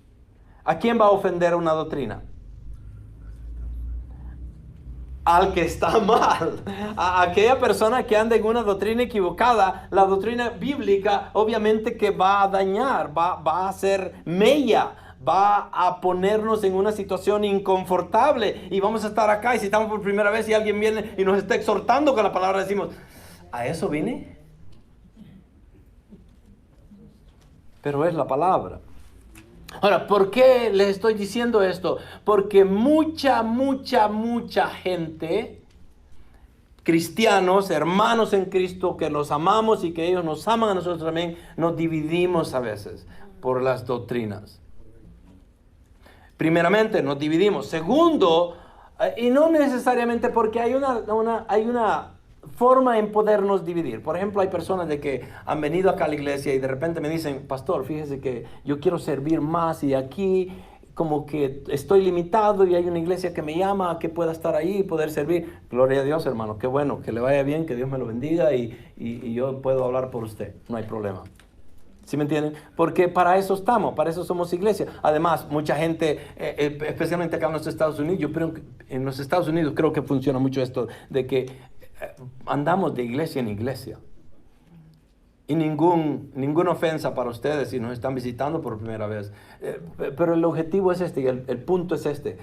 ¿A quién va a ofender una doctrina? Al que está mal, a aquella persona que anda en una doctrina equivocada. La doctrina bíblica obviamente que va a dañar, va a hacer mella, va a ponernos en una situación inconfortable y vamos a estar acá y si estamos por primera vez y alguien viene y nos está exhortando con la palabra, decimos, ¿a eso vine? Pero es la palabra. Ahora, ¿por qué les estoy diciendo esto? Porque mucha gente, cristianos, hermanos en Cristo, que los amamos y que ellos nos aman a nosotros también, nos dividimos a veces por las doctrinas. Primeramente, nos dividimos. Segundo, y no necesariamente porque hay una forma en podernos dividir. Por ejemplo, hay personas de que han venido acá a la iglesia y de repente me dicen, pastor, fíjese que yo quiero servir más y aquí como que estoy limitado y hay una iglesia que me llama a que pueda estar ahí y poder servir. Gloria a Dios, hermano, qué bueno, que le vaya bien, que Dios me lo bendiga y yo puedo hablar por usted, no hay problema. ¿Sí me entienden? Porque para eso estamos, para eso somos iglesia. Además, mucha gente, especialmente acá en los Estados Unidos, yo creo que en los Estados Unidos creo que funciona mucho esto de que andamos de iglesia en iglesia. Y ninguna ofensa para ustedes si nos están visitando por primera vez. Pero el objetivo es este, y el punto es este.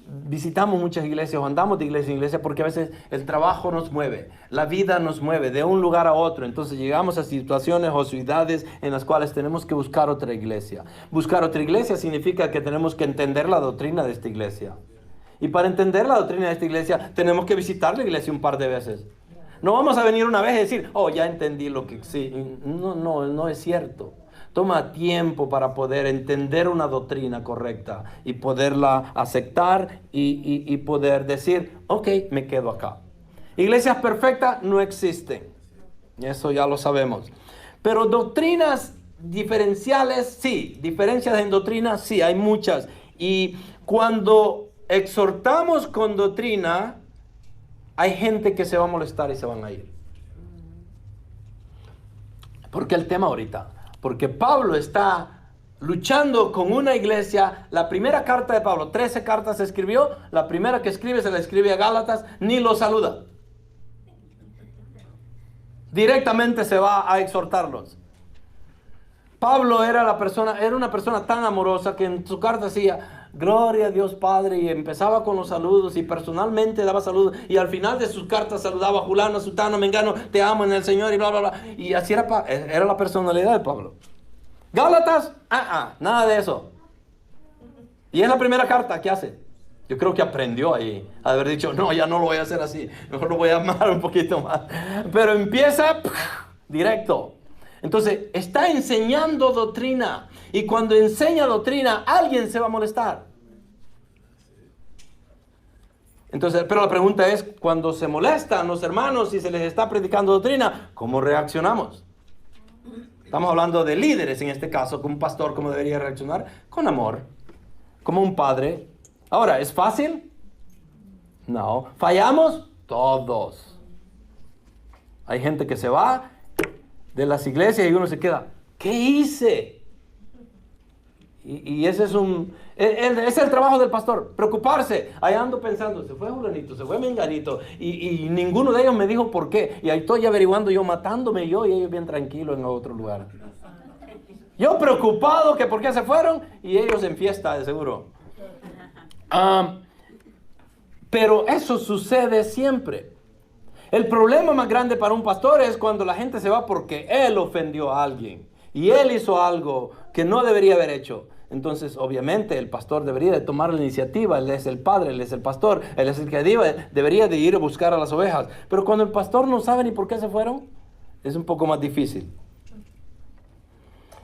Visitamos muchas iglesias o andamos de iglesia en iglesia porque a veces el trabajo nos mueve, la vida nos mueve de un lugar a otro. Entonces llegamos a situaciones o ciudades en las cuales tenemos que buscar otra iglesia. Buscar otra iglesia significa que tenemos que entender la doctrina de esta iglesia. Y para entender la doctrina de esta iglesia tenemos que visitar la iglesia un par de veces. No vamos a venir una vez y decir, oh, ya entendí lo que... Sí, no es cierto. Toma tiempo para poder entender una doctrina correcta y poderla aceptar y poder decir, ok, me quedo acá. Iglesias perfectas no existen. Eso ya lo sabemos. Pero doctrinas diferenciales, sí. Diferencias en doctrina, sí, hay muchas. Y cuando exhortamos con doctrina, hay gente que se va a molestar y se van a ir. Porque el tema ahorita... Porque Pablo está luchando con una iglesia. La primera carta de Pablo, 13 cartas escribió. La primera que escribe se la escribe a Gálatas, ni lo saluda. Directamente se va a exhortarlos. Pablo era una persona tan amorosa que en su carta decía, gloria a Dios Padre, y empezaba con los saludos y personalmente daba saludos, y al final de sus cartas saludaba a Julano, Sutano, Mengano, te amo en el Señor y bla, bla, bla. Y así era la personalidad de Pablo. Gálatas, nada de eso. Y es la primera carta que hace. Yo creo que aprendió ahí, a haber dicho, no, ya no lo voy a hacer así, mejor lo voy a amar un poquito más. Pero empieza directo. Entonces, está enseñando doctrina. Y cuando enseña doctrina, alguien se va a molestar. Entonces, pero la pregunta es, cuando se molestan los hermanos y se les está predicando doctrina, ¿cómo reaccionamos? Estamos hablando de líderes en este caso, como un pastor, ¿cómo debería reaccionar? Con amor, como un padre. Ahora, ¿es fácil? No. ¿Fallamos? Todos. Hay gente que se va de las iglesias y uno se queda, ¿qué hice? Y ese es el trabajo del pastor, preocuparse. Ahí ando pensando, se fue Julanito, se fue Menganito, y ninguno de ellos me dijo por qué. Y ahí estoy averiguando yo, matándome yo, y ellos bien tranquilos en otro lugar. Yo preocupado que por qué se fueron, y ellos en fiesta de seguro. Pero eso sucede siempre. El problema más grande para un pastor es cuando la gente se va porque él ofendió a alguien y él hizo algo que no debería haber hecho. Entonces, obviamente, el pastor debería de tomar la iniciativa. Él es el padre, él es el pastor, él es el que debería de ir a buscar a las ovejas. Pero cuando el pastor no sabe ni por qué se fueron, es un poco más difícil.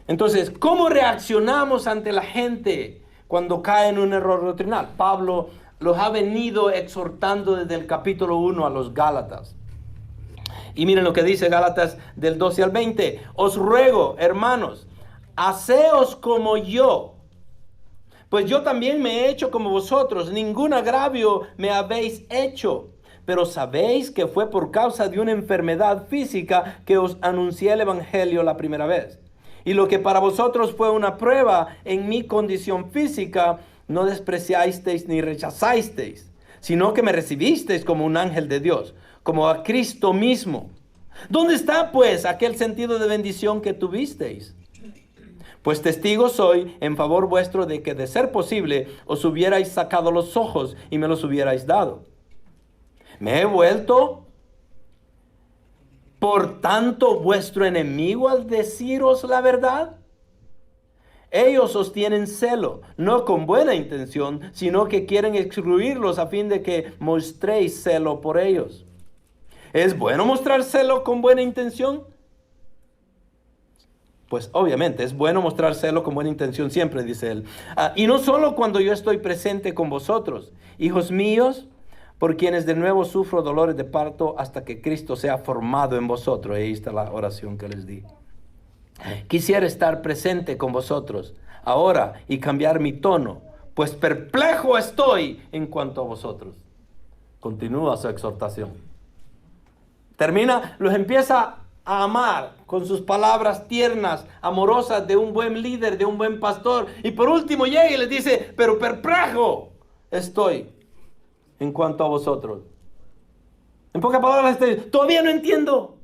Entonces, ¿cómo reaccionamos ante la gente cuando cae en un error doctrinal? Pablo los ha venido exhortando desde el capítulo 1 a los Gálatas. Y miren lo que dice Gálatas del 12 al 20. Os ruego, hermanos, haceos como yo, pues yo también me he hecho como vosotros. Ningún agravio me habéis hecho. Pero sabéis que fue por causa de una enfermedad física que os anuncié el evangelio la primera vez. Y lo que para vosotros fue una prueba en mi condición física, no despreciasteis ni rechazasteis, sino que me recibisteis como un ángel de Dios, como a Cristo mismo. ¿Dónde está, pues, aquel sentido de bendición que tuvisteis? Pues testigo soy en favor vuestro de que, de ser posible, os hubierais sacado los ojos y me los hubierais dado. ¿Me he vuelto, por tanto, vuestro enemigo al deciros la verdad? Ellos os tienen celo, no con buena intención, sino que quieren excluirlos a fin de que mostréis celo por ellos. ¿Es bueno mostrar celo con buena intención? Pues obviamente es bueno mostrar celo con buena intención siempre, dice él. Y no solo cuando yo estoy presente con vosotros, hijos míos, por quienes de nuevo sufro dolores de parto hasta que Cristo sea formado en vosotros. Ahí está la oración que les di. Quisiera estar presente con vosotros ahora y cambiar mi tono, pues perplejo estoy en cuanto a vosotros. Continúa su exhortación. Termina, los empieza a amar con sus palabras tiernas, amorosas de un buen líder, de un buen pastor. Y por último llega y les dice, pero perplejo estoy en cuanto a vosotros. En pocas palabras, todavía no entiendo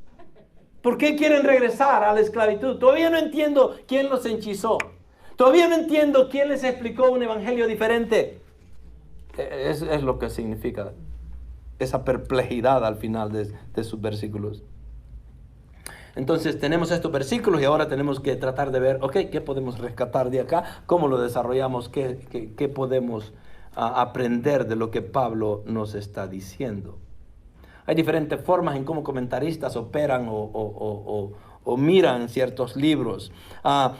por qué quieren regresar a la esclavitud. Todavía no entiendo quién los hechizó. Todavía no entiendo quién les explicó un evangelio diferente. Es lo que significa esa perplejidad al final de sus versículos. Entonces tenemos estos versículos y ahora tenemos que tratar de ver, ok, ¿qué podemos rescatar de acá? ¿Cómo lo desarrollamos? ¿Qué podemos aprender de lo que Pablo nos está diciendo? Hay diferentes formas en cómo comentaristas operan o miran ciertos libros.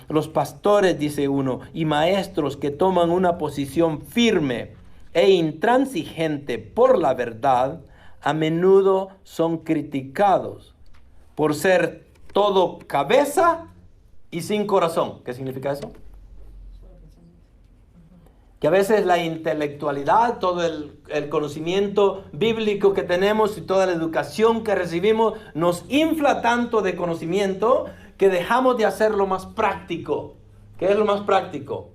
Los pastores, dice uno, y maestros que toman una posición firme e intransigente por la verdad, a menudo son criticados por ser todo cabeza y sin corazón. ¿Qué significa eso? Que a veces la intelectualidad, todo el conocimiento bíblico que tenemos y toda la educación que recibimos nos infla tanto de conocimiento que dejamos de hacer lo más práctico. ¿Qué es lo más práctico?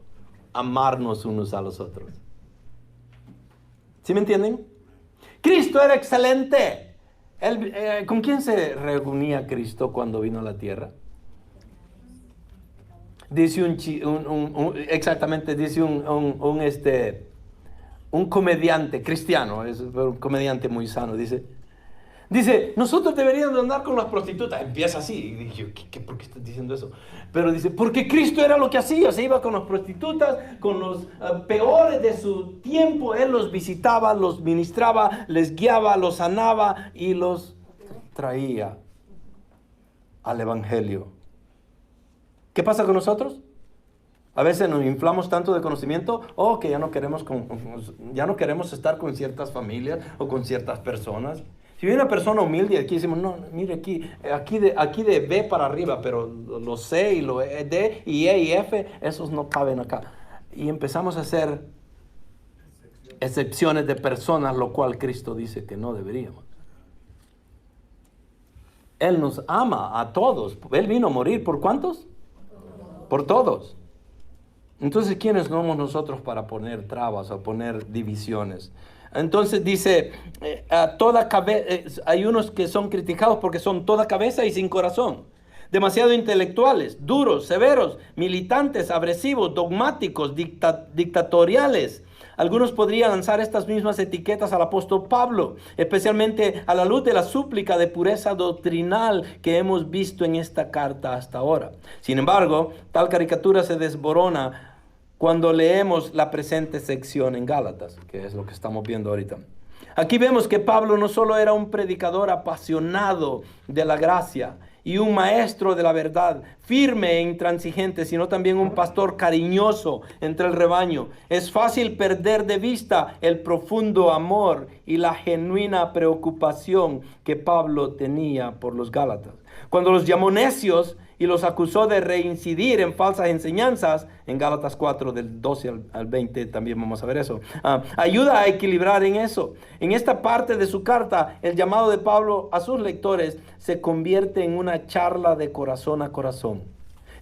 Amarnos unos a los otros. ¿Sí me entienden? Cristo era excelente. ¿Con quién se reunía Cristo cuando vino a la tierra? Dice un comediante cristiano, es un comediante muy sano, dice, nosotros deberíamos andar con las prostitutas. Empieza así, y dije, ¿por qué estás diciendo eso? Pero dice, porque Cristo era lo que hacía, se iba con las prostitutas, con los peores de su tiempo, Él los visitaba, los ministraba, les guiaba, los sanaba y los traía al evangelio. ¿Qué pasa con nosotros? A veces nos inflamos tanto de conocimiento, que ya no queremos estar con ciertas familias o con ciertas personas. Si viene una persona humilde, aquí decimos, no, mire aquí de B para arriba, pero los C y los D y E y F, esos no caben acá. Y empezamos a hacer excepciones de personas, lo cual Cristo dice que no deberíamos. Él nos ama a todos. Él vino a morir, ¿por cuántos? Por todos. Entonces, ¿quiénes somos nosotros para poner trabas o poner divisiones? Entonces dice, hay unos que son criticados porque son toda cabeza y sin corazón. Demasiado intelectuales, duros, severos, militantes, agresivos, dogmáticos, dictatoriales. Algunos podrían lanzar estas mismas etiquetas al apóstol Pablo, especialmente a la luz de la súplica de pureza doctrinal que hemos visto en esta carta hasta ahora. Sin embargo, tal caricatura se desborona cuando leemos la presente sección en Gálatas, que es lo que estamos viendo ahorita. Aquí vemos que Pablo no solo era un predicador apasionado de la gracia y un maestro de la verdad, firme e intransigente, sino también un pastor cariñoso entre el rebaño. Es fácil perder de vista el profundo amor y la genuina preocupación que Pablo tenía por los Gálatas. Cuando los llamó necios y los acusó de reincidir en falsas enseñanzas, en Gálatas 4, del 12 al 20, también vamos a ver eso. Ayuda a equilibrar en eso. En esta parte de su carta, el llamado de Pablo a sus lectores se convierte en una charla de corazón a corazón.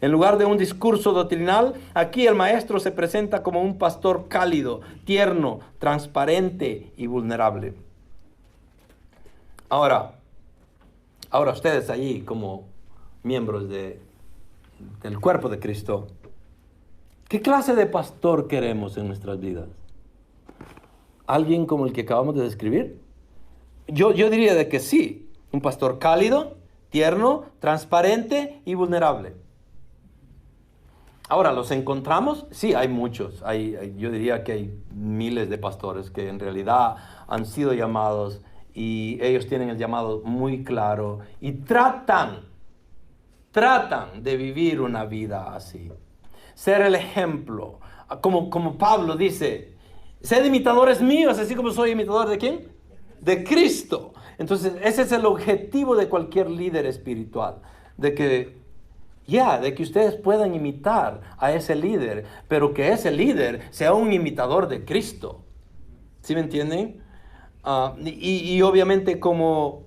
En lugar de un discurso doctrinal, aquí el maestro se presenta como un pastor cálido, tierno, transparente y vulnerable. Ahora ustedes allí como miembros del cuerpo de Cristo, ¿qué clase de pastor queremos en nuestras vidas? ¿Alguien como el que acabamos de describir? Yo diría de que sí, un pastor cálido, tierno, transparente y vulnerable. Ahora, ¿los encontramos? Sí, hay muchos. Yo diría que hay miles de pastores que en realidad han sido llamados y ellos tienen el llamado muy claro y tratan de vivir una vida así. Ser el ejemplo. Como Pablo dice, sed imitadores míos, así como soy imitador ¿de quién? De Cristo. Entonces, ese es el objetivo de cualquier líder espiritual. De que de que ustedes puedan imitar a ese líder, pero que ese líder sea un imitador de Cristo. ¿Sí me entienden? Y obviamente como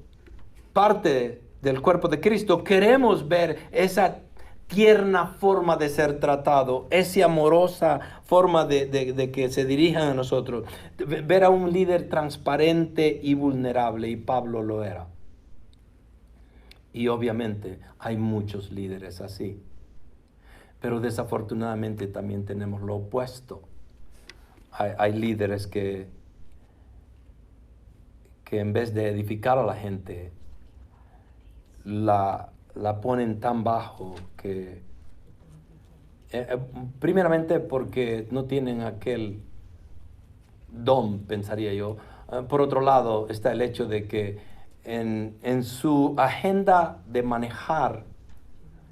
parte del cuerpo de Cristo queremos ver esa tierna forma de ser tratado, esa amorosa forma de que se dirijan a nosotros, ver a un líder transparente y vulnerable, y Pablo lo era. Y obviamente hay muchos líderes así, pero desafortunadamente también tenemos lo opuesto. Hay líderes que en vez de edificar a la gente, la ponen tan bajo que, primeramente porque no tienen aquel don, pensaría yo. Por otro lado está el hecho de que en su agenda de manejar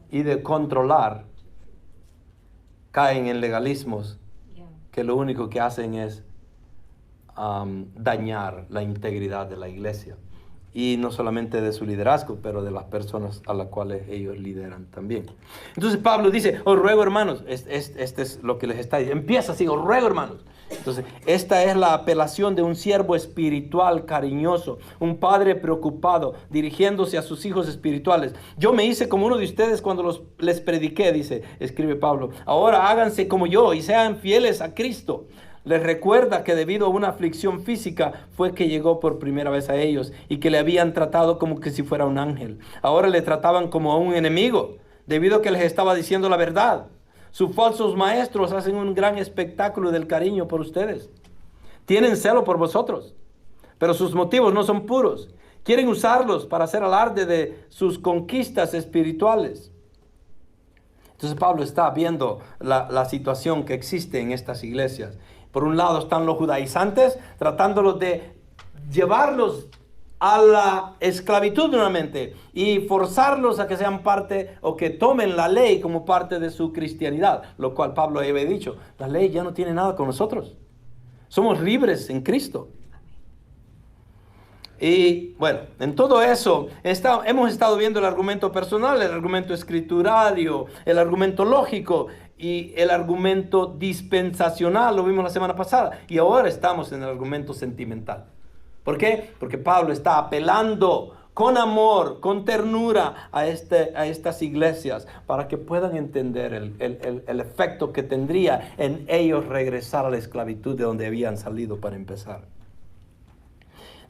y de controlar, caen en legalismos que lo único que hacen es dañar la integridad de la iglesia. Y no solamente de su liderazgo, pero de las personas a las cuales ellos lideran también. Entonces Pablo dice, os ruego hermanos, este es lo que les está diciendo. Empieza así, os ruego hermanos. Entonces, esta es la apelación de un siervo espiritual cariñoso, un padre preocupado, dirigiéndose a sus hijos espirituales. Yo me hice como uno de ustedes cuando les prediqué, escribe Pablo. Ahora háganse como yo y sean fieles a Cristo. Les recuerda que debido a una aflicción física fue que llegó por primera vez a ellos y que le habían tratado como que si fuera un ángel. Ahora le trataban como a un enemigo, debido a que les estaba diciendo la verdad. Sus falsos maestros hacen un gran espectáculo del cariño por ustedes. Tienen celo por vosotros, pero sus motivos no son puros. Quieren usarlos para hacer alarde de sus conquistas espirituales. Entonces Pablo está viendo la situación que existe en estas iglesias. Por un lado están los judaizantes tratándolos de llevarlos a la esclavitud nuevamente y forzarlos a que sean parte o que tomen la ley como parte de su cristianidad, lo cual Pablo había dicho, la ley ya no tiene nada con nosotros, somos libres en Cristo. Y bueno, en todo eso hemos estado viendo el argumento personal, el argumento escriturario, el argumento lógico y el argumento dispensacional, lo vimos la semana pasada, y ahora estamos en el argumento sentimental. ¿Por qué? Porque Pablo está apelando con amor, con ternura a estas iglesias para que puedan entender el efecto que tendría en ellos regresar a la esclavitud de donde habían salido para empezar.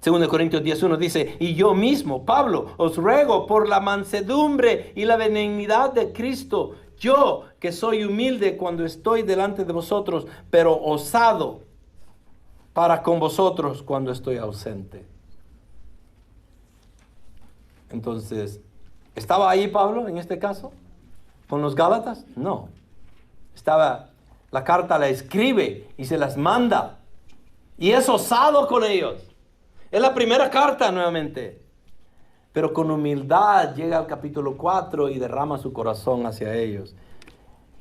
2 Corintios 10:1 dice, y yo mismo, Pablo, os ruego por la mansedumbre y la benignidad de Cristo, yo que soy humilde cuando estoy delante de vosotros, pero osado para con vosotros cuando estoy ausente. Entonces, ¿estaba ahí Pablo en este caso? ¿Con los Gálatas? No. La carta la escribe y se las manda. Y es osado con ellos. Es la primera carta nuevamente. Pero con humildad llega al capítulo 4 y derrama su corazón hacia ellos.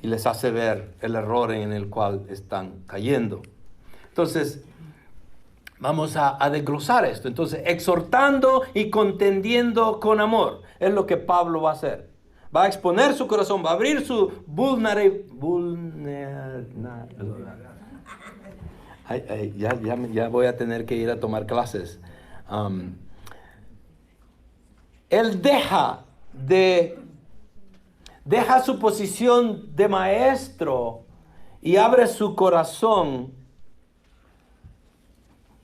Y les hace ver el error en el cual están cayendo. Entonces, vamos a desglosar esto. Entonces, exhortando y contendiendo con amor. Es lo que Pablo va a hacer. Va a exponer su corazón, va a abrir su ya voy a tener que ir a tomar clases. Él deja su posición de maestro y abre su corazón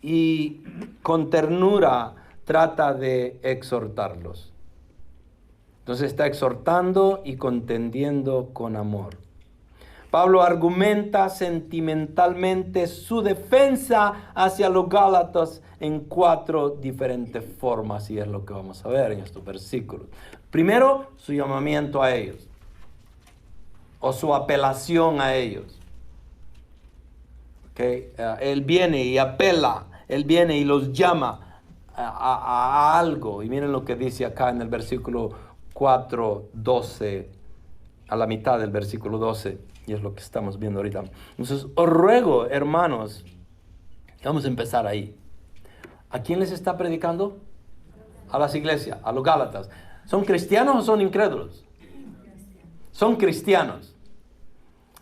y con ternura trata de exhortarlos. Entonces está exhortando y contendiendo con amor. Pablo argumenta sentimentalmente su defensa hacia los Gálatas en 4 diferentes formas, y es lo que vamos a ver en estos versículos. Primero, su llamamiento a ellos, o su apelación a ellos. Él viene y apela, él viene y los llama a algo. Y miren lo que dice acá en el versículo 4:12, a la mitad del versículo 12. Y es lo que estamos viendo ahorita. Entonces, os ruego, hermanos, vamos a empezar ahí. ¿A quién les está predicando? A las iglesias, a los Gálatas. ¿Son cristianos o son incrédulos? son cristianos.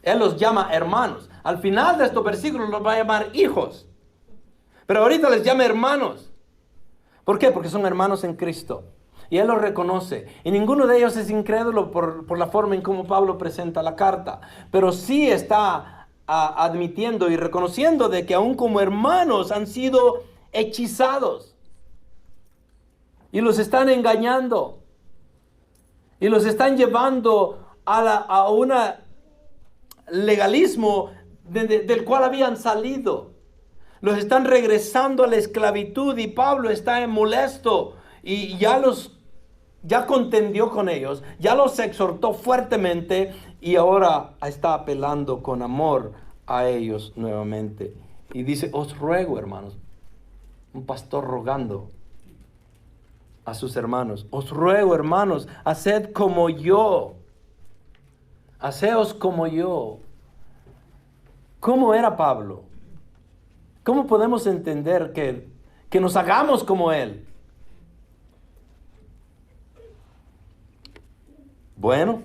Él los llama hermanos. Al final de estos versículos los va a llamar hijos. Pero ahorita les llama hermanos. ¿Por qué? Porque son hermanos en Cristo. Y Él los reconoce. Y ninguno de ellos es incrédulo por la forma en cómo Pablo presenta la carta. Pero sí está admitiendo y reconociendo de que aún como hermanos han sido hechizados. Y los están engañando. Y los están llevando a un legalismo del cual habían salido. Los están regresando a la esclavitud y Pablo está molesto y ya contendió con ellos, ya los exhortó fuertemente y ahora está apelando con amor a ellos nuevamente. Y dice, os ruego, hermanos, un pastor rogando a sus hermanos, os ruego, hermanos, haced como yo, haceos como yo. ¿Cómo era Pablo? ¿Cómo podemos entender que nos hagamos como él? Bueno,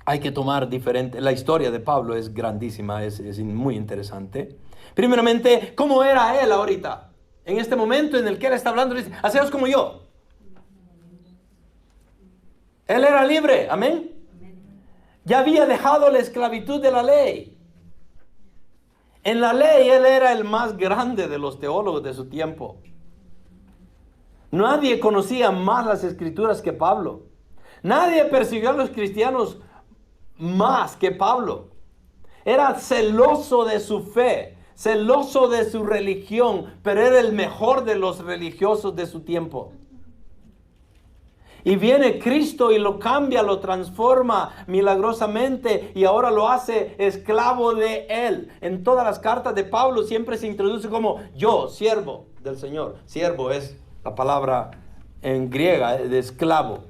hay que tomar diferente. La historia de Pablo es grandísima, es muy interesante. Primeramente, ¿cómo era él ahorita? En este momento en el que él está hablando, dice, haceos como yo. Él era libre, amén. Ya había dejado la esclavitud de la ley. En la ley él era el más grande de los teólogos de su tiempo. Nadie conocía más las escrituras que Pablo. Nadie persiguió a los cristianos más que Pablo. Era celoso de su fe, celoso de su religión, pero era el mejor de los religiosos de su tiempo. Y viene Cristo y lo cambia, lo transforma milagrosamente y ahora lo hace esclavo de Él. En todas las cartas de Pablo siempre se introduce como yo, siervo del Señor. Siervo es la palabra en griega de esclavo.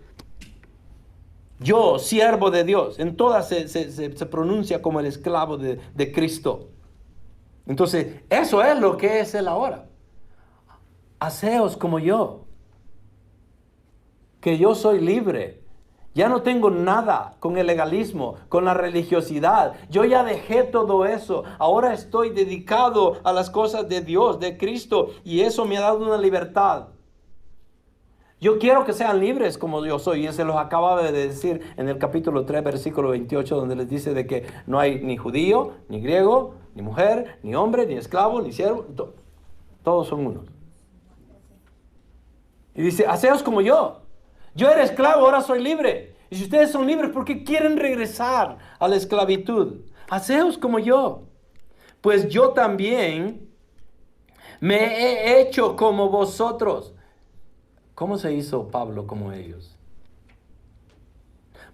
Yo, siervo de Dios. En todas se pronuncia como el esclavo de Cristo. Entonces, eso es lo que es Él ahora. Haceos como yo. Que yo soy libre. Ya no tengo nada con el legalismo, con la religiosidad. Yo ya dejé todo eso. Ahora estoy dedicado a las cosas de Dios, de Cristo. Y eso me ha dado una libertad. Yo quiero que sean libres como yo soy. Y se los acababa de decir en el capítulo 3, versículo 28, donde les dice de que no hay ni judío, ni griego, ni mujer, ni hombre, ni esclavo, ni siervo. Todos son unos. Y dice, haceos como yo. Yo era esclavo, ahora soy libre. Y si ustedes son libres, ¿por qué quieren regresar a la esclavitud? Haceos como yo. Pues yo también me he hecho como vosotros. ¿Cómo se hizo Pablo como ellos?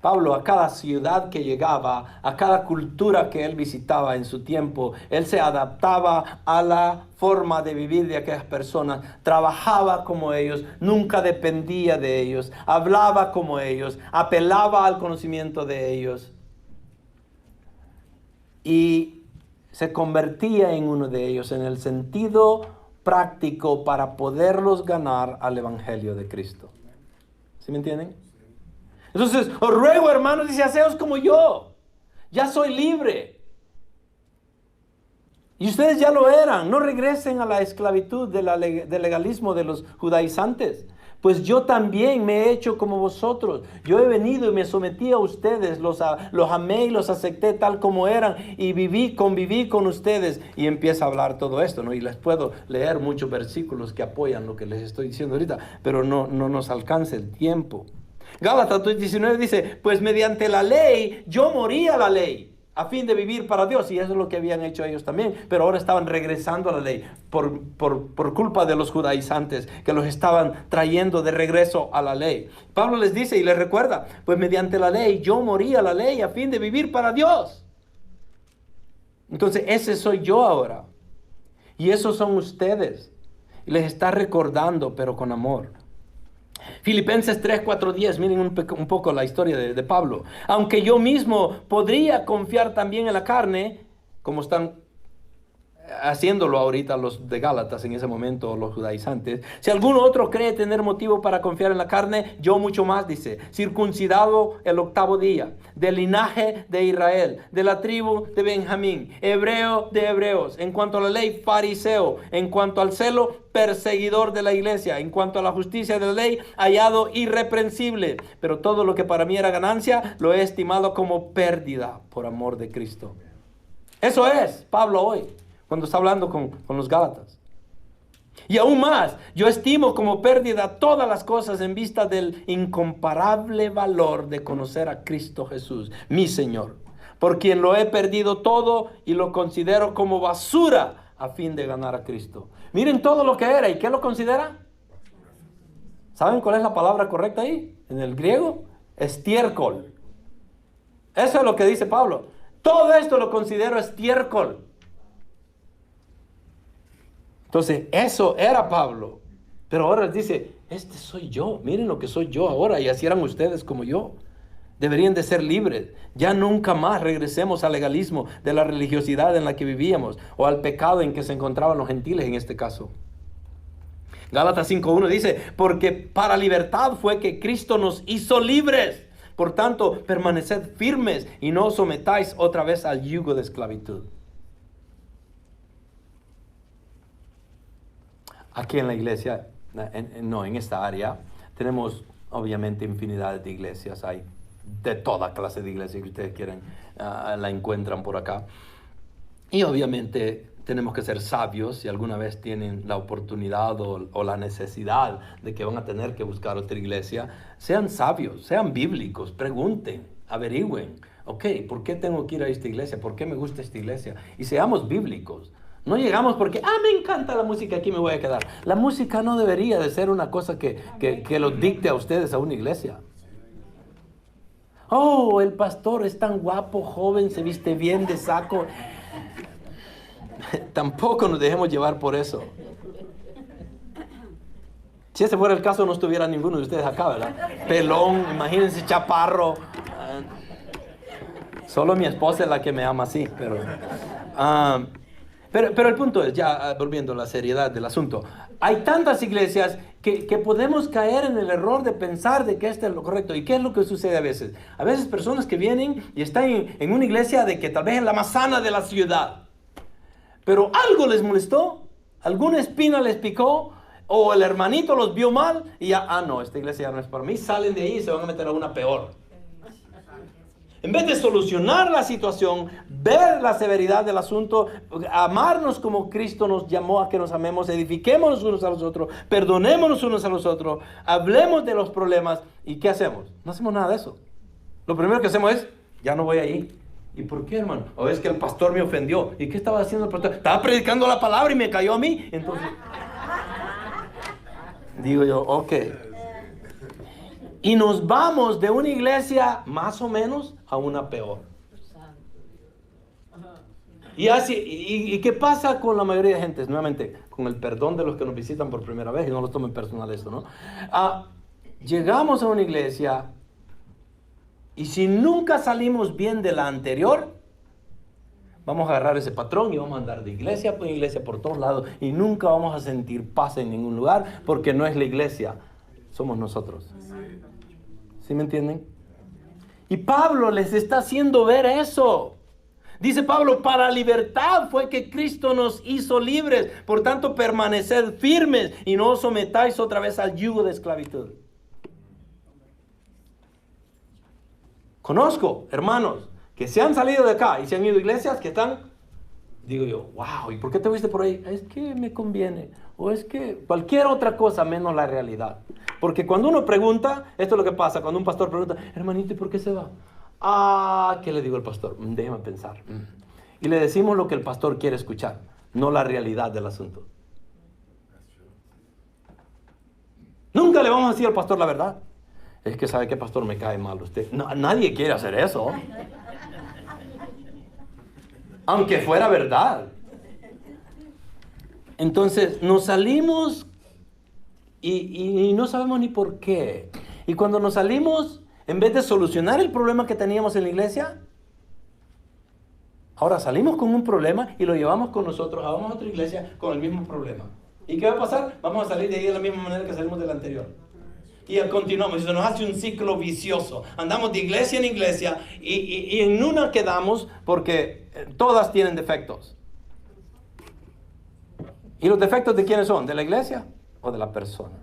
Pablo, a cada ciudad que llegaba, a cada cultura que él visitaba en su tiempo, él se adaptaba a la forma de vivir de aquellas personas, trabajaba como ellos, nunca dependía de ellos, hablaba como ellos, apelaba al conocimiento de ellos y se convertía en uno de ellos en el sentido práctico para poderlos ganar al Evangelio de Cristo. ¿Sí me entienden? Entonces, os ruego, hermanos, dice, haceos como yo. Ya soy libre. Y ustedes ya lo eran. No regresen a la esclavitud del legalismo de los judaizantes. Pues yo también me he hecho como vosotros. Yo he venido y me sometí a ustedes. Los amé y los acepté tal como eran. Y conviví con ustedes. Y empieza a hablar todo esto, ¿no? Y les puedo leer muchos versículos que apoyan lo que les estoy diciendo ahorita. Pero no nos alcanza el tiempo. Gálatas 2:19 dice, pues mediante la ley, yo morí a la ley, a fin de vivir para Dios. Y eso es lo que habían hecho ellos también. Pero ahora estaban regresando a la ley por culpa de los judaizantes, que los estaban trayendo de regreso a la ley. Pablo les dice y les recuerda, pues mediante la ley, yo morí a la ley, a fin de vivir para Dios. Entonces, ese soy yo ahora. Y esos son ustedes. Y les está recordando, pero con amor. Filipenses 3, 4, 10, miren un poco la historia de Pablo. Aunque yo mismo podría confiar también en la carne, como están haciéndolo ahorita los de Gálatas en ese momento, los judaizantes. Si alguno otro cree tener motivo para confiar en la carne, yo mucho más, dice, circuncidado el 8º día, del linaje de Israel, de la tribu de Benjamín, hebreo de hebreos, en cuanto a la ley, fariseo, en cuanto al celo, perseguidor de la iglesia, en cuanto a la justicia de la ley, hallado irreprensible. Pero todo lo que para mí era ganancia, lo he estimado como pérdida por amor de Cristo. Eso es Pablo hoy, cuando está hablando con los Gálatas. Y aún más, yo estimo como pérdida todas las cosas en vista del incomparable valor de conocer a Cristo Jesús, mi Señor, por quien lo he perdido todo y lo considero como basura a fin de ganar a Cristo. Miren todo lo que era, ¿y qué lo considera? ¿Saben cuál es la palabra correcta ahí? En el griego, estiércol. Eso es lo que dice Pablo. Todo esto lo considero estiércol. Entonces, eso era Pablo. Pero ahora dice, este soy yo. Miren lo que soy yo ahora. Y así eran ustedes como yo. Deberían de ser libres. Ya nunca más regresemos al legalismo de la religiosidad en la que vivíamos. O al pecado en que se encontraban los gentiles en este caso. Gálatas 5:1 dice, porque para libertad fue que Cristo nos hizo libres. Por tanto, permaneced firmes y no os sometáis otra vez al yugo de esclavitud. Aquí en la iglesia, en esta área, tenemos obviamente infinidad de iglesias. Hay de toda clase de iglesias que ustedes quieren, la encuentran por acá. Y obviamente tenemos que ser sabios si alguna vez tienen la oportunidad o la necesidad de que van a tener que buscar otra iglesia. Sean sabios, sean bíblicos, pregunten, averigüen. Ok, ¿por qué tengo que ir a esta iglesia? ¿Por qué me gusta esta iglesia? Y seamos bíblicos. No llegamos porque, me encanta la música, aquí me voy a quedar. La música no debería de ser una cosa que lo dicte a ustedes a una iglesia. Oh, el pastor es tan guapo, joven, se viste bien de saco. Tampoco nos dejemos llevar por eso. Si ese fuera el caso, no estuviera ninguno de ustedes acá, ¿verdad? Pelón, imagínense, chaparro. Solo mi esposa es la que me ama así, pero el punto es, ya volviendo a la seriedad del asunto, hay tantas iglesias que podemos caer en el error de pensar de que este es lo correcto. ¿Y qué es lo que sucede a veces? A veces personas que vienen y están en una iglesia de que tal vez es la más sana de la ciudad, pero algo les molestó, alguna espina les picó, o el hermanito los vio mal y ya, no, esta iglesia ya no es para mí, salen de ahí y se van a meter a una peor. En vez de solucionar la situación, ver la severidad del asunto, amarnos como Cristo nos llamó a que nos amemos, edifiquémonos unos a los otros, perdonémonos unos a los otros, hablemos de los problemas. ¿Y qué hacemos? No hacemos nada de eso. Lo primero que hacemos es, ya no voy ahí. ¿Y por qué, hermano? O es que el pastor me ofendió. ¿Y qué estaba haciendo el pastor? Estaba predicando la palabra y me cayó a mí. Entonces, digo yo, ok. Y nos vamos de una iglesia más o menos a una peor. Y así, ¿y qué pasa con la mayoría de gente? Nuevamente, con el perdón de los que nos visitan por primera vez, y no lo tomen personal esto, ¿no? Llegamos a una iglesia y si nunca salimos bien de la anterior, vamos a agarrar ese patrón y vamos a andar de iglesia por todos lados y nunca vamos a sentir paz en ningún lugar porque no es la iglesia, somos nosotros. ¿Sí me entienden? Y Pablo les está haciendo ver eso. Dice Pablo, para libertad fue que Cristo nos hizo libres. Por tanto, permaneced firmes y no os sometáis otra vez al yugo de esclavitud. Conozco hermanos que se han salido de acá y se han ido a iglesias que están, digo yo, wow, ¿y por qué te fuiste por ahí? Es que me conviene. O es que cualquier otra cosa menos la realidad. Porque cuando uno pregunta, esto es lo que pasa, cuando un pastor pregunta, hermanito, ¿y por qué se va? ¿Qué le digo al pastor? Déjame pensar. Y le decimos lo que el pastor quiere escuchar, no la realidad del asunto. Nunca le vamos a decir al pastor la verdad. Es que sabe que pastor me cae mal usted. No, nadie quiere hacer eso. Aunque fuera verdad. Entonces nos salimos y no sabemos ni por qué. Y cuando nos salimos, en vez de solucionar el problema que teníamos en la iglesia, Ahora salimos con un problema y lo llevamos con nosotros, vamos a otra iglesia con el mismo problema. ¿Y qué va a pasar? Vamos a salir de ahí de la misma manera que salimos del anterior. Y continuamos, y se nos hace un ciclo vicioso. Andamos de iglesia en iglesia y en una quedamos porque todas tienen defectos. ¿Y los defectos de quiénes son? ¿De la iglesia o de la persona?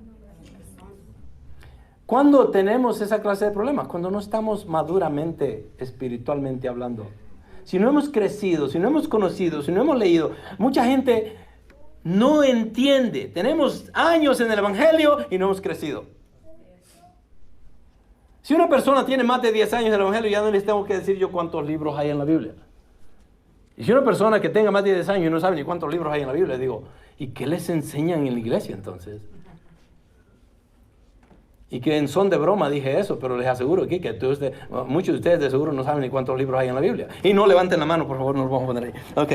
¿Cuándo tenemos esa clase de problemas? Cuando no estamos maduramente, espiritualmente hablando. Si no hemos crecido, si no hemos conocido, si no hemos leído, mucha gente no entiende. Tenemos años en el Evangelio y no hemos crecido. Si una persona tiene más de 10 años en el Evangelio, ya no les tengo que decir yo cuántos libros hay en la Biblia. Y si una persona que tenga más de 10 años y no sabe ni cuántos libros hay en la Biblia, digo, ¿y qué les enseñan en la iglesia entonces? Y que en son de broma dije eso, pero les aseguro aquí que muchos de ustedes de seguro no saben ni cuántos libros hay en la Biblia. Y no levanten la mano, por favor, nos vamos a poner ahí. Ok.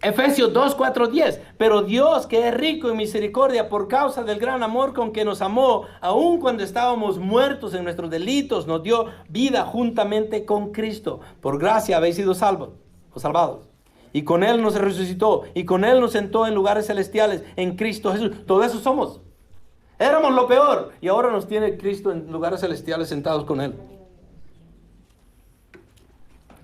Efesios 2, 4, 10. Pero Dios, que es rico en misericordia por causa del gran amor con que nos amó, aun cuando estábamos muertos en nuestros delitos, nos dio vida juntamente con Cristo. Por gracia habéis sido salvos o salvados. Y con Él nos resucitó. Y con Él nos sentó en lugares celestiales en Cristo Jesús. Todo eso somos. Éramos lo peor. Y ahora nos tiene Cristo en lugares celestiales sentados con Él.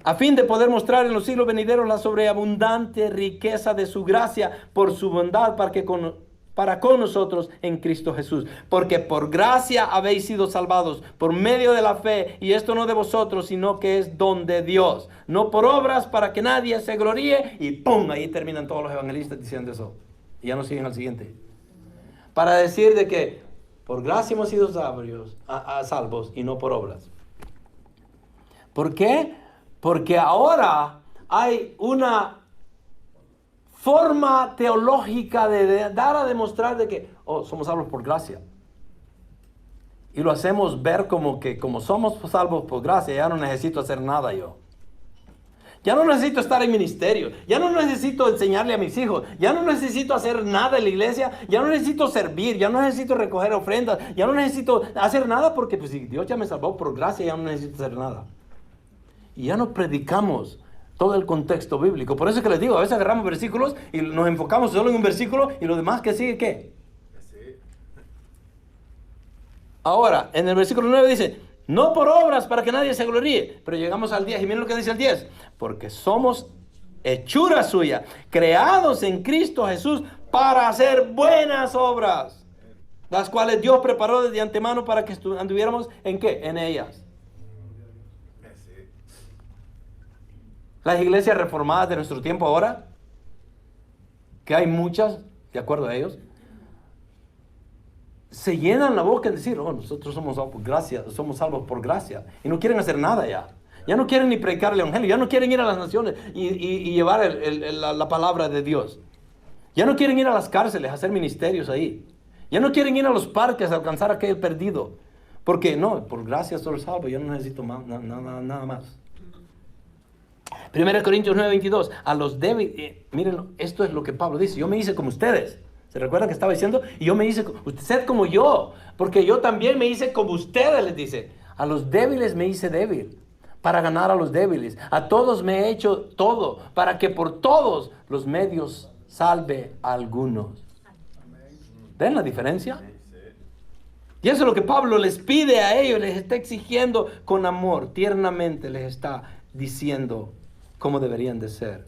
A fin de poder mostrar en los siglos venideros la sobreabundante riqueza de su gracia por su bondad para con nosotros en Cristo Jesús. Porque por gracia habéis sido salvados por medio de la fe, y esto no de vosotros, sino que es don de Dios, no por obras para que nadie se gloríe. Y ¡pum! Ahí terminan todos los evangelistas diciendo eso. Y ya no siguen al siguiente. Para decir de que por gracia hemos sido salvos y no por obras. ¿Por qué? Porque ahora hay una forma teológica de dar a demostrar de que somos salvos por gracia. Y lo hacemos ver como que como somos salvos por gracia, ya no necesito hacer nada yo. Ya no necesito estar en ministerio, ya no necesito enseñarle a mis hijos, ya no necesito hacer nada en la iglesia, ya no necesito servir, ya no necesito recoger ofrendas, ya no necesito hacer nada porque pues, si Dios ya me salvó por gracia, ya no necesito hacer nada. Y ya no predicamos todo el contexto bíblico. Por eso es que les digo, a veces agarramos versículos y nos enfocamos solo en un versículo y lo demás que sigue, ¿qué? Ahora, en el versículo 9 dice, no por obras para que nadie se gloríe. Pero llegamos al 10 y miren lo que dice el 10. Porque somos hechura suya, creados en Cristo Jesús para hacer buenas obras, las cuales Dios preparó desde antemano para que anduviéramos ¿en qué? En ellas. Las iglesias reformadas de nuestro tiempo ahora, que hay muchas, de acuerdo a ellos, se llenan la boca en decir, nosotros somos salvos por gracia, somos salvos por gracia, y no quieren hacer nada ya. Ya no quieren ni predicar el evangelio, ya no quieren ir a las naciones y llevar la palabra de Dios. Ya no quieren ir a las cárceles a hacer ministerios ahí. Ya no quieren ir a los parques a alcanzar a aquel perdido. Porque no, por gracia soy salvo, yo no necesito nada más. 1 Corintios 9:22, a los débiles, miren, esto es lo que Pablo dice, yo me hice como ustedes. ¿Se recuerdan que estaba diciendo? Y yo me hice, usted como yo, porque yo también me hice como ustedes, les dice. A los débiles me hice débil, para ganar a los débiles. A todos me he hecho todo, para que por todos los medios salve a algunos. ¿Ven la diferencia? Y eso es lo que Pablo les pide a ellos, les está exigiendo con amor, tiernamente les está diciendo cómo deberían de ser.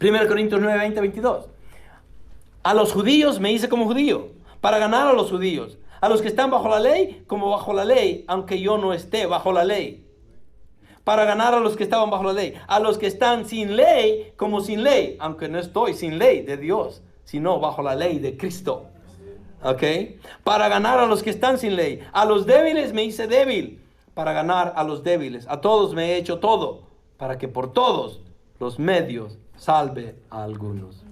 1 Corintios 9, 20, 22. A los judíos me hice como judío, para ganar a los judíos. A los que están bajo la ley, como bajo la ley, aunque yo no esté bajo la ley. Para ganar a los que estaban bajo la ley. A los que están sin ley, como sin ley, aunque no estoy sin ley de Dios, sino bajo la ley de Cristo. ¿Ok? Para ganar a los que están sin ley. A los débiles me hice débil, para ganar a los débiles. A todos me he hecho todo, para que por todos los medios salve a algunos.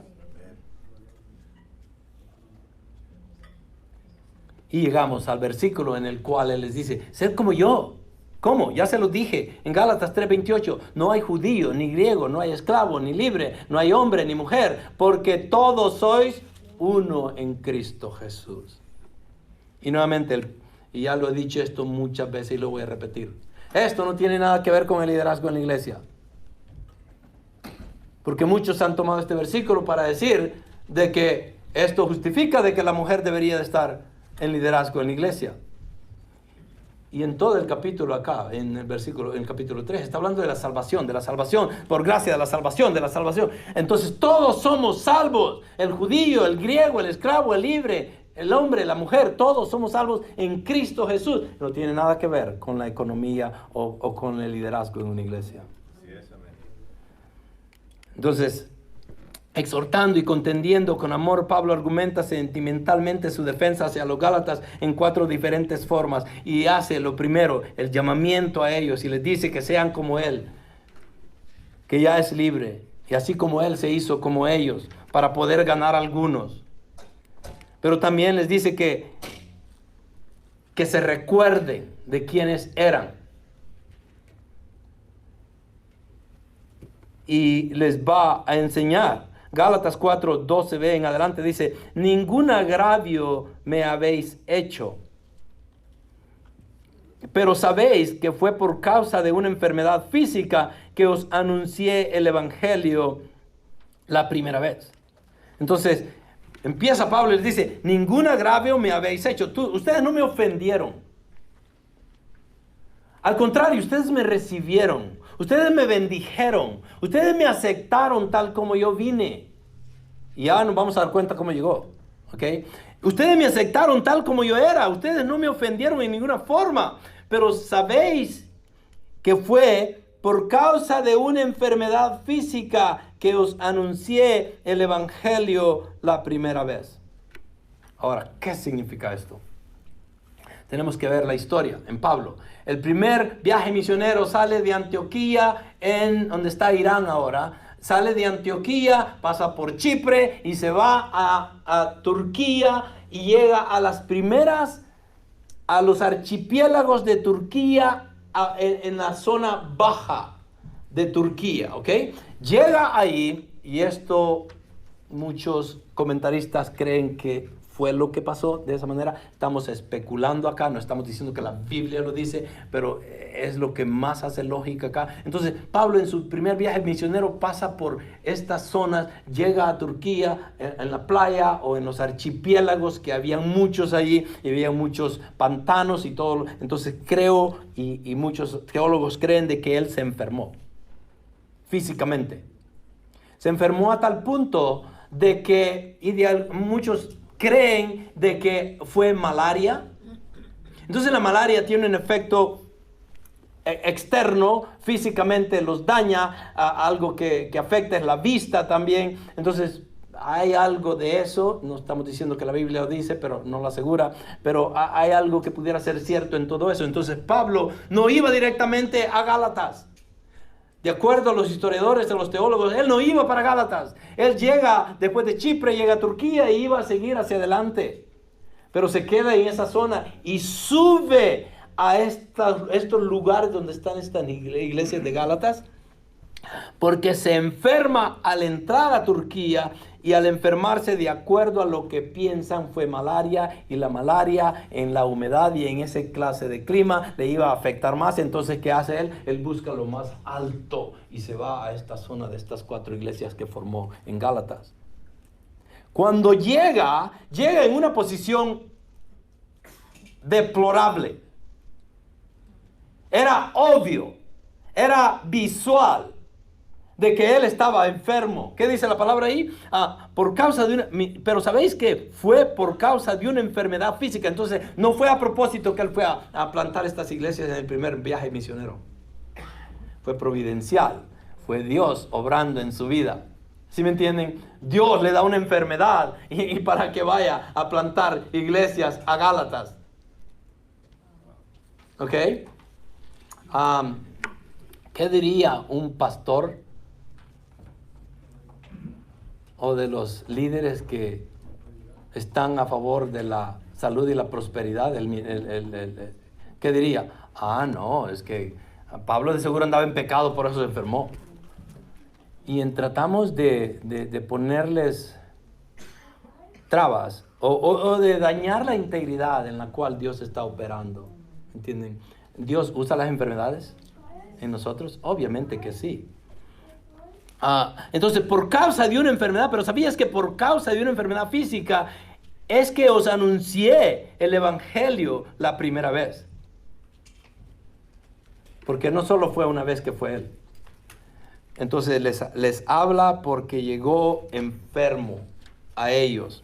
Y llegamos al versículo en el cual Él les dice, sed como yo. ¿Cómo? Ya se lo dije en Gálatas 3:28. No hay judío, ni griego, no hay esclavo, ni libre, no hay hombre, ni mujer, porque todos sois uno en Cristo Jesús. Y nuevamente, y ya lo he dicho esto muchas veces y lo voy a repetir. Esto no tiene nada que ver con el liderazgo en la iglesia. Porque muchos han tomado este versículo para decir de que esto justifica de que la mujer debería de estar en liderazgo en la iglesia. Y en todo el capítulo acá, en el capítulo 3, está hablando de la salvación, por gracia de la salvación. Entonces todos somos salvos. El judío, el griego, el esclavo, el libre, el hombre, la mujer, todos somos salvos en Cristo Jesús. No tiene nada que ver con la economía o con el liderazgo en una iglesia. Entonces, exhortando y contendiendo con amor, Pablo argumenta sentimentalmente su defensa hacia los Gálatas en 4 diferentes formas. Y hace lo primero, el llamamiento a ellos, y les dice que sean como él, que ya es libre, y así como él se hizo como ellos, para poder ganar a algunos. Pero también les dice que se recuerden de quiénes eran. Y les va a enseñar. Gálatas 4, 12b en adelante dice: ningún agravio me habéis hecho, pero sabéis que fue por causa de una enfermedad física que os anuncié el evangelio la primera vez. Entonces empieza Pablo y les dice: ningún agravio me habéis hecho. Ustedes no me ofendieron. Al contrario, ustedes me recibieron. Ustedes me bendijeron. Ustedes me aceptaron tal como yo vine. Y ya nos vamos a dar cuenta cómo llegó. ¿Ok? Ustedes me aceptaron tal como yo era. Ustedes no me ofendieron en ninguna forma. Pero sabéis que fue por causa de una enfermedad física que os anuncié el evangelio la primera vez. Ahora, ¿qué significa esto? Tenemos que ver la historia en Pablo. El primer viaje misionero sale de Antioquía, en donde está Irán ahora. Sale de Antioquía, pasa por Chipre y se va a Turquía y llega a los archipiélagos de Turquía, en la zona baja de Turquía, ¿ok? Llega ahí, y esto muchos comentaristas creen que fue lo que pasó de esa manera. Estamos especulando acá, no estamos diciendo que la Biblia lo dice, pero es lo que más hace lógica acá. Entonces Pablo en su primer viaje misionero pasa por estas zonas, llega a Turquía, en la playa o en los archipiélagos, que habían muchos allí, y había muchos pantanos y todo. Entonces creo, y muchos teólogos creen, de que él se enfermó físicamente. Se enfermó a tal punto de que muchos creen de que fue malaria. Entonces la malaria tiene un efecto externo, físicamente los daña, algo que afecta es la vista también. Entonces hay algo de eso, no estamos diciendo que la Biblia lo dice, pero no lo asegura, pero hay algo que pudiera ser cierto en todo eso. Entonces Pablo no iba directamente a Gálatas. De acuerdo a los historiadores, a los teólogos, él no iba para Gálatas. Él llega, después de Chipre, llega a Turquía y iba a seguir hacia adelante. Pero se queda en esa zona y sube a estos lugares donde están estas iglesias de Gálatas, porque se enferma al entrar a Turquía, y al enfermarse, de acuerdo a lo que piensan, fue malaria, y la malaria en la humedad y en esa clase de clima le iba a afectar más. Entonces, ¿qué hace él? Él busca lo más alto y se va a esta zona de estas 4 iglesias que formó en Gálatas. Cuando llega en una posición deplorable. Era obvio, era visual de que él estaba enfermo. ¿Qué dice la palabra ahí? Por causa de pero ¿sabéis qué? Fue por causa de una enfermedad física. Entonces no fue a propósito que él fue a plantar estas iglesias en el primer viaje misionero. Fue providencial. Fue Dios obrando en su vida. ¿Sí me entienden? Dios le da una enfermedad y para que vaya a plantar iglesias a Gálatas. ¿Ok? ¿Qué diría un pastor o de los líderes que están a favor de la salud y la prosperidad? ¿Qué diría? No, es que Pablo de seguro andaba en pecado, por eso se enfermó. Y tratamos de ponerles trabas o de dañar la integridad en la cual Dios está operando. ¿Entienden? ¿Dios usa las enfermedades en nosotros? Obviamente que sí. Entonces, por causa de una enfermedad, pero ¿sabías que por causa de una enfermedad física es que os anuncié el evangelio la primera vez? Porque no solo fue una vez que fue él. Entonces les habla porque llegó enfermo a ellos.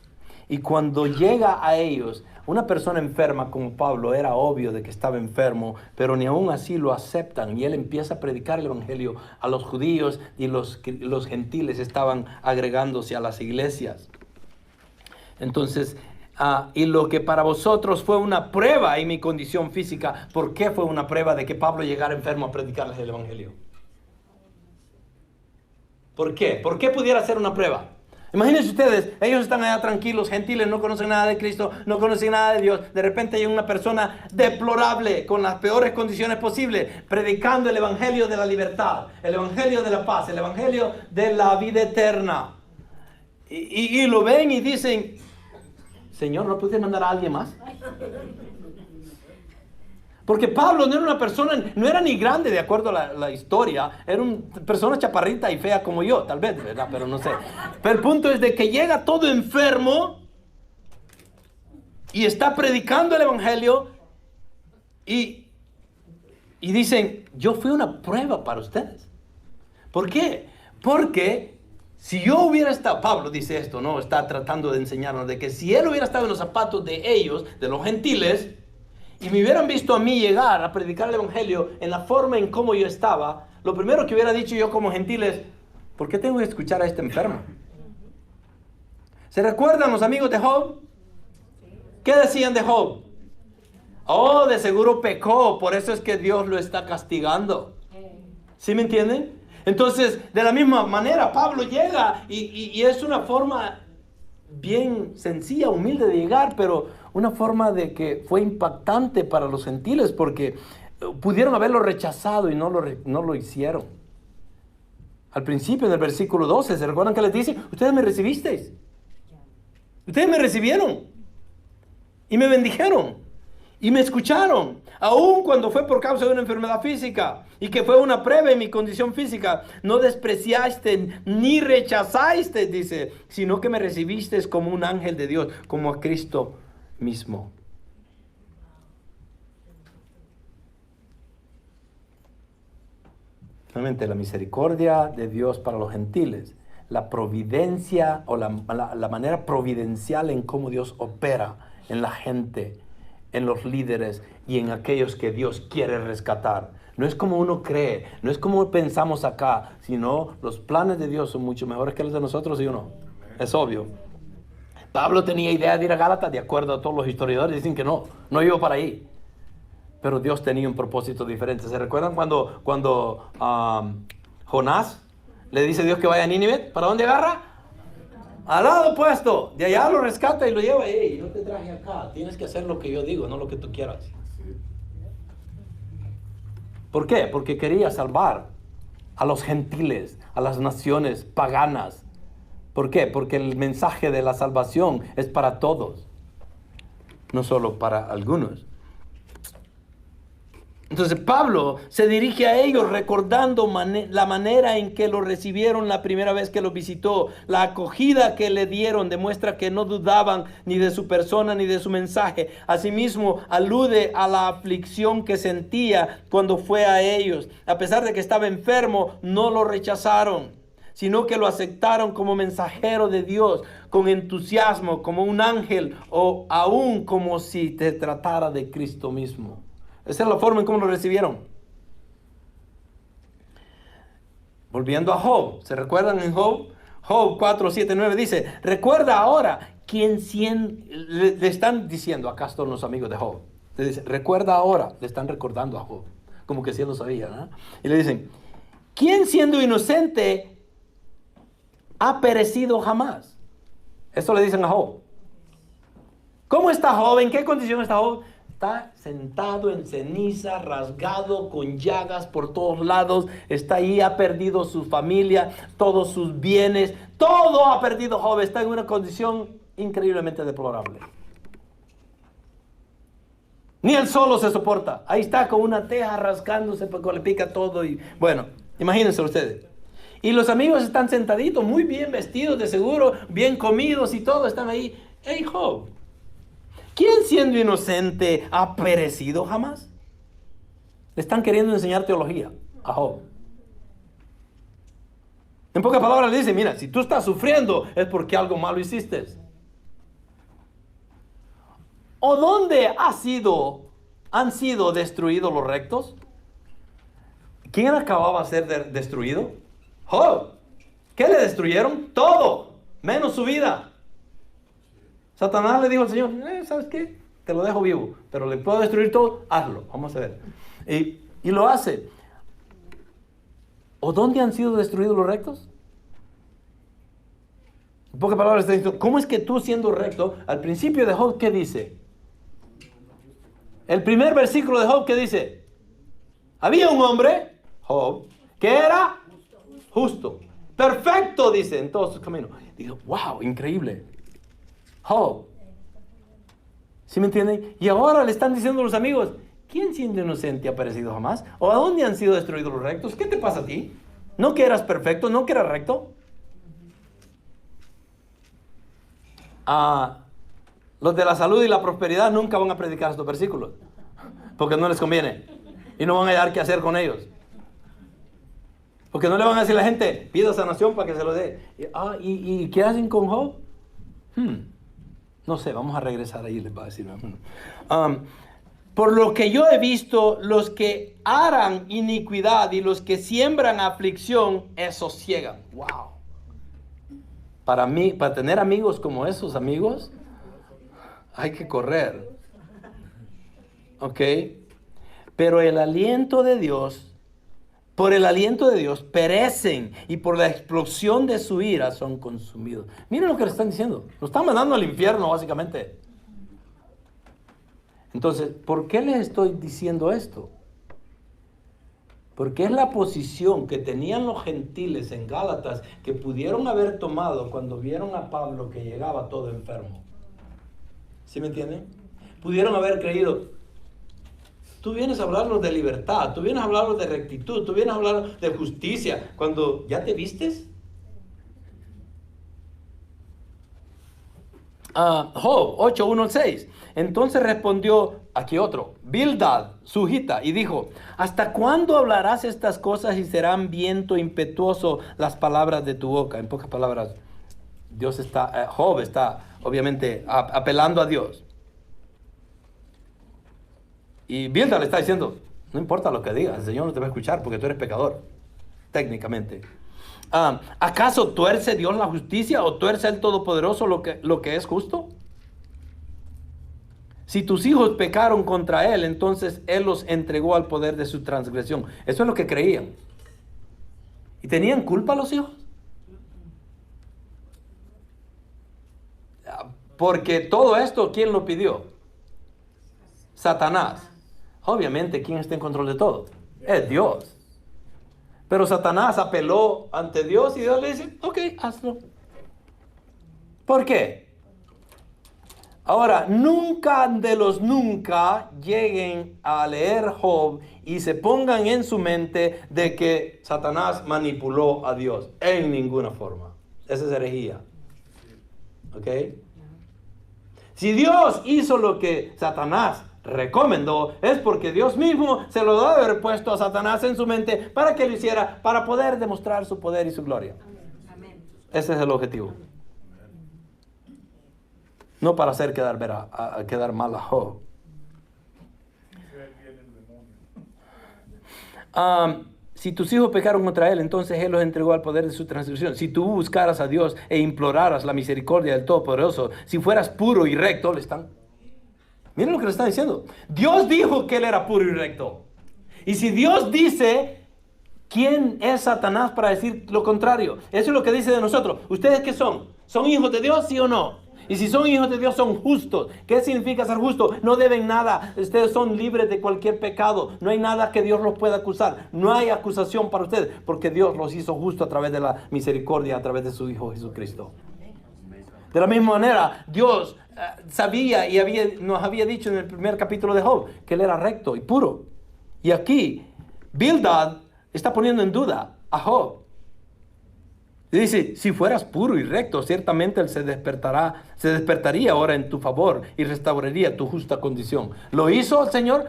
Y cuando llega a ellos, una persona enferma como Pablo, era obvio de que estaba enfermo, pero ni aún así lo aceptan. Y él empieza a predicar el evangelio a los judíos, y los gentiles estaban agregándose a las iglesias. Entonces, y lo que para vosotros fue una prueba en mi condición física, ¿por qué fue una prueba de que Pablo llegara enfermo a predicarles el evangelio? ¿Por qué? ¿Por qué pudiera ser una prueba? Imagínense ustedes, ellos están allá tranquilos, gentiles, no conocen nada de Cristo, no conocen nada de Dios. De repente hay una persona deplorable, con las peores condiciones posibles, predicando el evangelio de la libertad, el evangelio de la paz, el evangelio de la vida eterna. Y lo ven y dicen, Señor, ¿no puedes mandar a alguien más? Porque Pablo no era una persona, no era ni grande de acuerdo a la historia, era una persona chaparrita y fea como yo, tal vez, ¿verdad? Pero no sé. Pero el punto es de que llega todo enfermo y está predicando el evangelio y dicen, yo fui una prueba para ustedes. ¿Por qué? Porque si yo hubiera estado, Pablo dice esto, ¿no? Está tratando de enseñarnos de que si él hubiera estado en los zapatos de ellos, de los gentiles, y me hubieran visto a mí llegar a predicar el evangelio en la forma en cómo yo estaba, lo primero que hubiera dicho yo como gentil es, ¿por qué tengo que escuchar a este enfermo? ¿Se recuerdan los amigos de Job? ¿Qué decían de Job? Oh, de seguro pecó, por eso es que Dios lo está castigando. ¿Sí me entienden? Entonces, de la misma manera, Pablo llega y es una forma bien sencilla, humilde de llegar, pero una forma de que fue impactante para los gentiles, porque pudieron haberlo rechazado y no lo hicieron. Al principio, en el versículo 12, ¿se recuerdan que les dice? Ustedes me recibisteis. Ustedes me recibieron. Y me bendijeron. Y me escucharon. Aun cuando fue por causa de una enfermedad física. Y que fue una prueba en mi condición física. No despreciaste ni rechazaste, dice. Sino que me recibisteis como un ángel de Dios. Como a Cristo mismo. Realmente la misericordia de Dios para los gentiles, la providencia o la manera providencial en cómo Dios opera en la gente, en los líderes y en aquellos que Dios quiere rescatar. No es como uno cree, no es como pensamos acá, sino los planes de Dios son mucho mejores que los de nosotros, ¿sí o no? Es obvio. Pablo tenía idea de ir a Gálatas, de acuerdo a todos los historiadores, dicen que no iba para ahí. Pero Dios tenía un propósito diferente. ¿Se recuerdan cuando Jonás le dice a Dios que vaya a Nínive? ¿Para dónde agarra? Al lado opuesto. De allá lo rescata y lo lleva. Hey, no te traje acá. Tienes que hacer lo que yo digo, no lo que tú quieras. ¿Por qué? Porque quería salvar a los gentiles, a las naciones paganas. ¿Por qué? Porque el mensaje de la salvación es para todos, no solo para algunos. Entonces Pablo se dirige a ellos recordando la manera en que lo recibieron la primera vez que lo visitó. La acogida que le dieron demuestra que no dudaban ni de su persona ni de su mensaje. Asimismo, alude a la aflicción que sentía cuando fue a ellos. A pesar de que estaba enfermo, no lo rechazaron, sino que lo aceptaron como mensajero de Dios, con entusiasmo, como un ángel o aún como si te tratara de Cristo mismo. Esa es la forma en cómo lo recibieron. Volviendo a Job, ¿se recuerdan en Job? Job 4, 7, 9 dice, recuerda ahora le están diciendo, acá están los amigos de Job. Le dice, recuerda ahora, le están recordando a Job, como que sí lo sabía, ¿no? Y le dicen, ¿quién siendo inocente ha perecido jamás? Eso le dicen a Job. ¿Cómo está Job? ¿En qué condición está Job? Está sentado en ceniza, rasgado, con llagas por todos lados. Está ahí, ha perdido su familia, todos sus bienes. Todo ha perdido Job. Está en una condición increíblemente deplorable. Ni él solo se soporta. Ahí está con una teja rascándose porque le pica todo. Y bueno, imagínense ustedes. Y los amigos están sentaditos, muy bien vestidos de seguro, bien comidos y todo. Están ahí. Hey, Job, ¿quién siendo inocente ha perecido jamás? Le están queriendo enseñar teología a Job. En pocas palabras le dice, mira, si tú estás sufriendo es porque algo malo hiciste. ¿O dónde han sido destruidos los rectos? ¿Quién acababa de ser destruido? Job. ¿Qué le destruyeron? Todo, menos su vida. Satanás le dijo al Señor, ¿sabes qué? Te lo dejo vivo, pero le puedo destruir todo, hazlo, vamos a ver. Y lo hace. ¿O dónde han sido destruidos los rectos? En pocas palabras está diciendo, ¿cómo es que tú siendo recto, al principio de Job, ¿qué dice? El primer versículo de Job, ¿qué dice? Había un hombre, Job, que era justo, perfecto, dice, en todos sus caminos. Digo, wow, increíble. Job. ¿Sí me entienden? Y ahora le están diciendo los amigos, ¿quién siendo inocente ha perecido jamás? ¿O a dónde han sido destruidos los rectos? ¿Qué te pasa a ti? ¿No que eras perfecto? ¿No que eras recto? Los de la salud y la prosperidad nunca van a predicar estos versículos, porque no les conviene y no van a hallar qué hacer con ellos, porque no le van a decir a la gente, pida sanación para que se lo dé. ¿Y qué hacen con Job? No sé, vamos a regresar ahí, les va a decir. Por lo que yo he visto, los que aran iniquidad y los que siembran aflicción, esos ciegan. Wow. Para mí, para tener amigos como esos amigos, hay que correr. ¿Ok? Pero el aliento de Dios, por el aliento de Dios, perecen y por la explosión de su ira son consumidos. Miren lo que le están diciendo. Lo están mandando al infierno, básicamente. Entonces, ¿por qué les estoy diciendo esto? Porque es la posición que tenían los gentiles en Gálatas que pudieron haber tomado cuando vieron a Pablo que llegaba todo enfermo. ¿Sí me entienden? Pudieron haber creído, tú vienes a hablarnos de libertad, tú vienes a hablarnos de rectitud, tú vienes a hablar de justicia, cuando ya te vistes. Job 8:1-6. Entonces respondió, aquí otro, Bildad, sujita, y dijo, ¿hasta cuándo hablarás estas cosas y serán viento impetuoso las palabras de tu boca? En pocas palabras, Job está obviamente apelando a Dios. Y Bildad le está diciendo, no importa lo que digas, el Señor no te va a escuchar porque tú eres pecador, técnicamente. ¿Acaso tuerce Dios la justicia o tuerce el Todopoderoso lo que es justo? Si tus hijos pecaron contra Él, entonces Él los entregó al poder de su transgresión. Eso es lo que creían. ¿Y tenían culpa los hijos? Porque todo esto, ¿quién lo pidió? Satanás. Obviamente, ¿quién está en control de todo? Es Dios. Pero Satanás apeló ante Dios y Dios le dice, ok, hazlo. ¿Por qué? Ahora, nunca de los nunca lleguen a leer Job y se pongan en su mente de que Satanás manipuló a Dios. En ninguna forma. Esa es herejía. ¿Ok? Si Dios hizo lo que Satanás recomendó, es porque Dios mismo se lo debe haber puesto a Satanás en su mente para que lo hiciera, para poder demostrar su poder y su gloria. Amén. Ese es el objetivo. No para hacer quedar mal a Job. Si tus hijos pecaron contra Él, entonces Él los entregó al poder de su transgresión. Si tú buscaras a Dios e imploraras la misericordia del Todopoderoso, si fueras puro y recto, miren lo que le están diciendo. Dios dijo que Él era puro y recto. Y si Dios dice, ¿quién es Satanás para decir lo contrario? Eso es lo que dice de nosotros. ¿Ustedes qué son? ¿Son hijos de Dios, sí o no? Y si son hijos de Dios, son justos. ¿Qué significa ser justo? No deben nada. Ustedes son libres de cualquier pecado. No hay nada que Dios los pueda acusar. No hay acusación para ustedes, porque Dios los hizo justos a través de la misericordia, a través de su Hijo Jesucristo. De la misma manera, Dios sabía y nos había dicho en el primer capítulo de Job que él era recto y puro. Y aquí, Bildad está poniendo en duda a Job. Y dice, si fueras puro y recto, ciertamente él se despertaría ahora en tu favor y restauraría tu justa condición. ¿Lo hizo el Señor?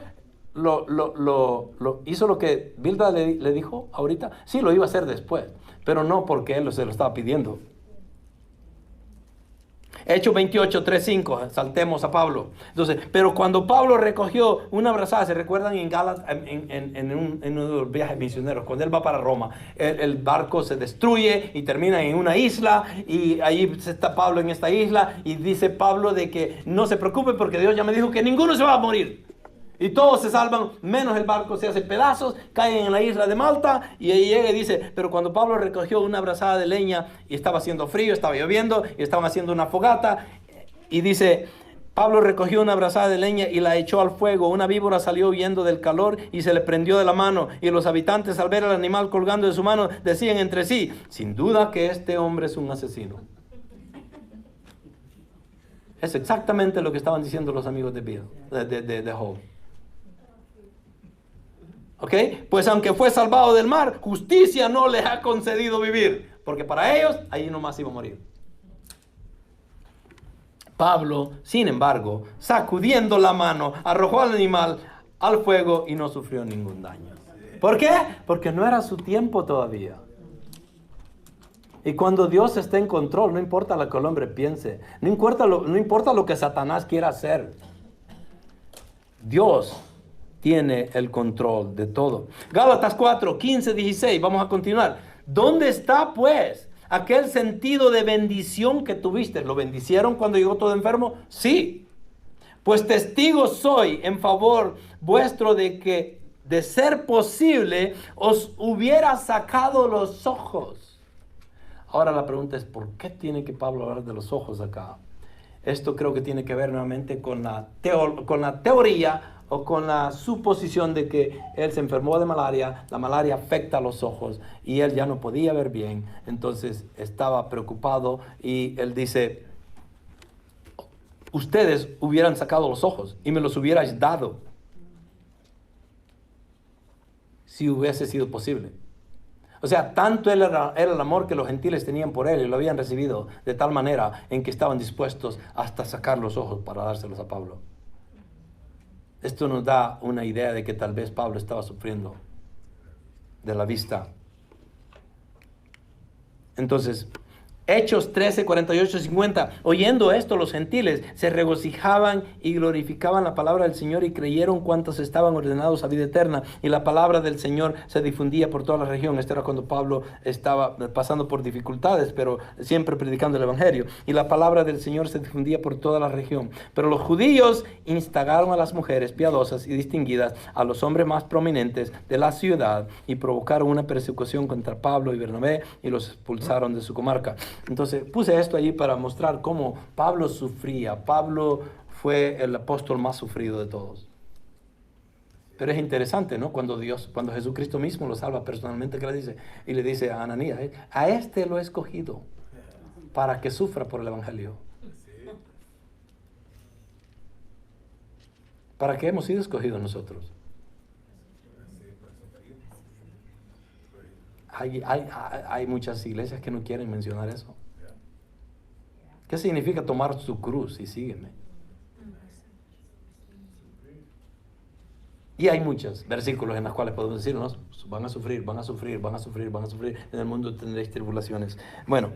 ¿Lo hizo lo que Bildad le dijo ahorita? Sí, lo iba a hacer después, pero no porque él se lo estaba pidiendo. Hechos 28, 3, 5, saltemos a Pablo. Entonces, pero cuando Pablo recogió una brazada, ¿se recuerdan en Gálatas, en uno de los viajes misioneros? Cuando él va para Roma, el barco se destruye y termina en una isla, y ahí está Pablo en esta isla, y dice Pablo de que no se preocupe porque Dios ya me dijo que ninguno se va a morir. Y todos se salvan, menos el barco se hace pedazos, caen en la isla de Malta, y ahí llega y dice, pero cuando Pablo recogió una brazada de leña, y estaba haciendo frío, estaba lloviendo, y estaban haciendo una fogata, y dice, Pablo recogió una brazada de leña y la echó al fuego, una víbora salió huyendo del calor y se le prendió de la mano, y los habitantes al ver al animal colgando de su mano, decían entre sí, sin duda que este hombre es un asesino. Es exactamente lo que estaban diciendo los amigos de Job. ¿Ok? Pues aunque fue salvado del mar, justicia no les ha concedido vivir, porque para ellos, ahí nomás iba a morir. Pablo, sin embargo, sacudiendo la mano, arrojó al animal al fuego y no sufrió ningún daño. ¿Por qué? Porque no era su tiempo todavía. Y cuando Dios está en control, no importa lo que el hombre piense, no importa lo que Satanás quiera hacer. Dios tiene el control de todo. Gálatas 4, 15, 16, vamos a continuar. ¿Dónde está pues aquel sentido de bendición que tuviste? ¿Lo bendicieron cuando llegó todo enfermo? Sí. Pues testigo soy en favor vuestro de que, de ser posible, os hubiera sacado los ojos. Ahora la pregunta es, ¿por qué tiene que Pablo hablar de los ojos acá? Esto creo que tiene que ver nuevamente con la teoría o con la suposición de que él se enfermó de malaria, la malaria afecta a los ojos y él ya no podía ver bien, entonces estaba preocupado y él dice, ustedes hubieran sacado los ojos y me los hubierais dado si hubiese sido posible. O sea, tanto era el amor que los gentiles tenían por él y lo habían recibido de tal manera en que estaban dispuestos hasta sacar los ojos para dárselos a Pablo. Esto nos da una idea de que tal vez Pablo estaba sufriendo de la vista. Entonces, Hechos 13, 48, 50. Oyendo esto, los gentiles se regocijaban y glorificaban la palabra del Señor y creyeron cuantos estaban ordenados a vida eterna. Y la palabra del Señor se difundía por toda la región. Esto era cuando Pablo estaba pasando por dificultades, pero siempre predicando el Evangelio. Y la palabra del Señor se difundía por toda la región. Pero los judíos instagaron a las mujeres piadosas y distinguidas, a los hombres más prominentes de la ciudad, y provocaron una persecución contra Pablo y Bernabé y los expulsaron de su comarca. Entonces puse esto allí para mostrar cómo Pablo sufría. Pablo fue el apóstol más sufrido de todos. Pero es interesante, ¿no? Cuando Jesucristo mismo lo salva personalmente, que le dice, y le dice a Ananías, a este lo he escogido para que sufra por el Evangelio. ¿Para qué hemos sido escogidos nosotros? Hay muchas iglesias que no quieren mencionar eso. ¿Qué significa tomar su cruz y sígueme? Y hay muchos versículos en los cuales podemos decir, no, van a sufrir, van a sufrir, van a sufrir, van a sufrir. En el mundo tendréis tribulaciones. Bueno,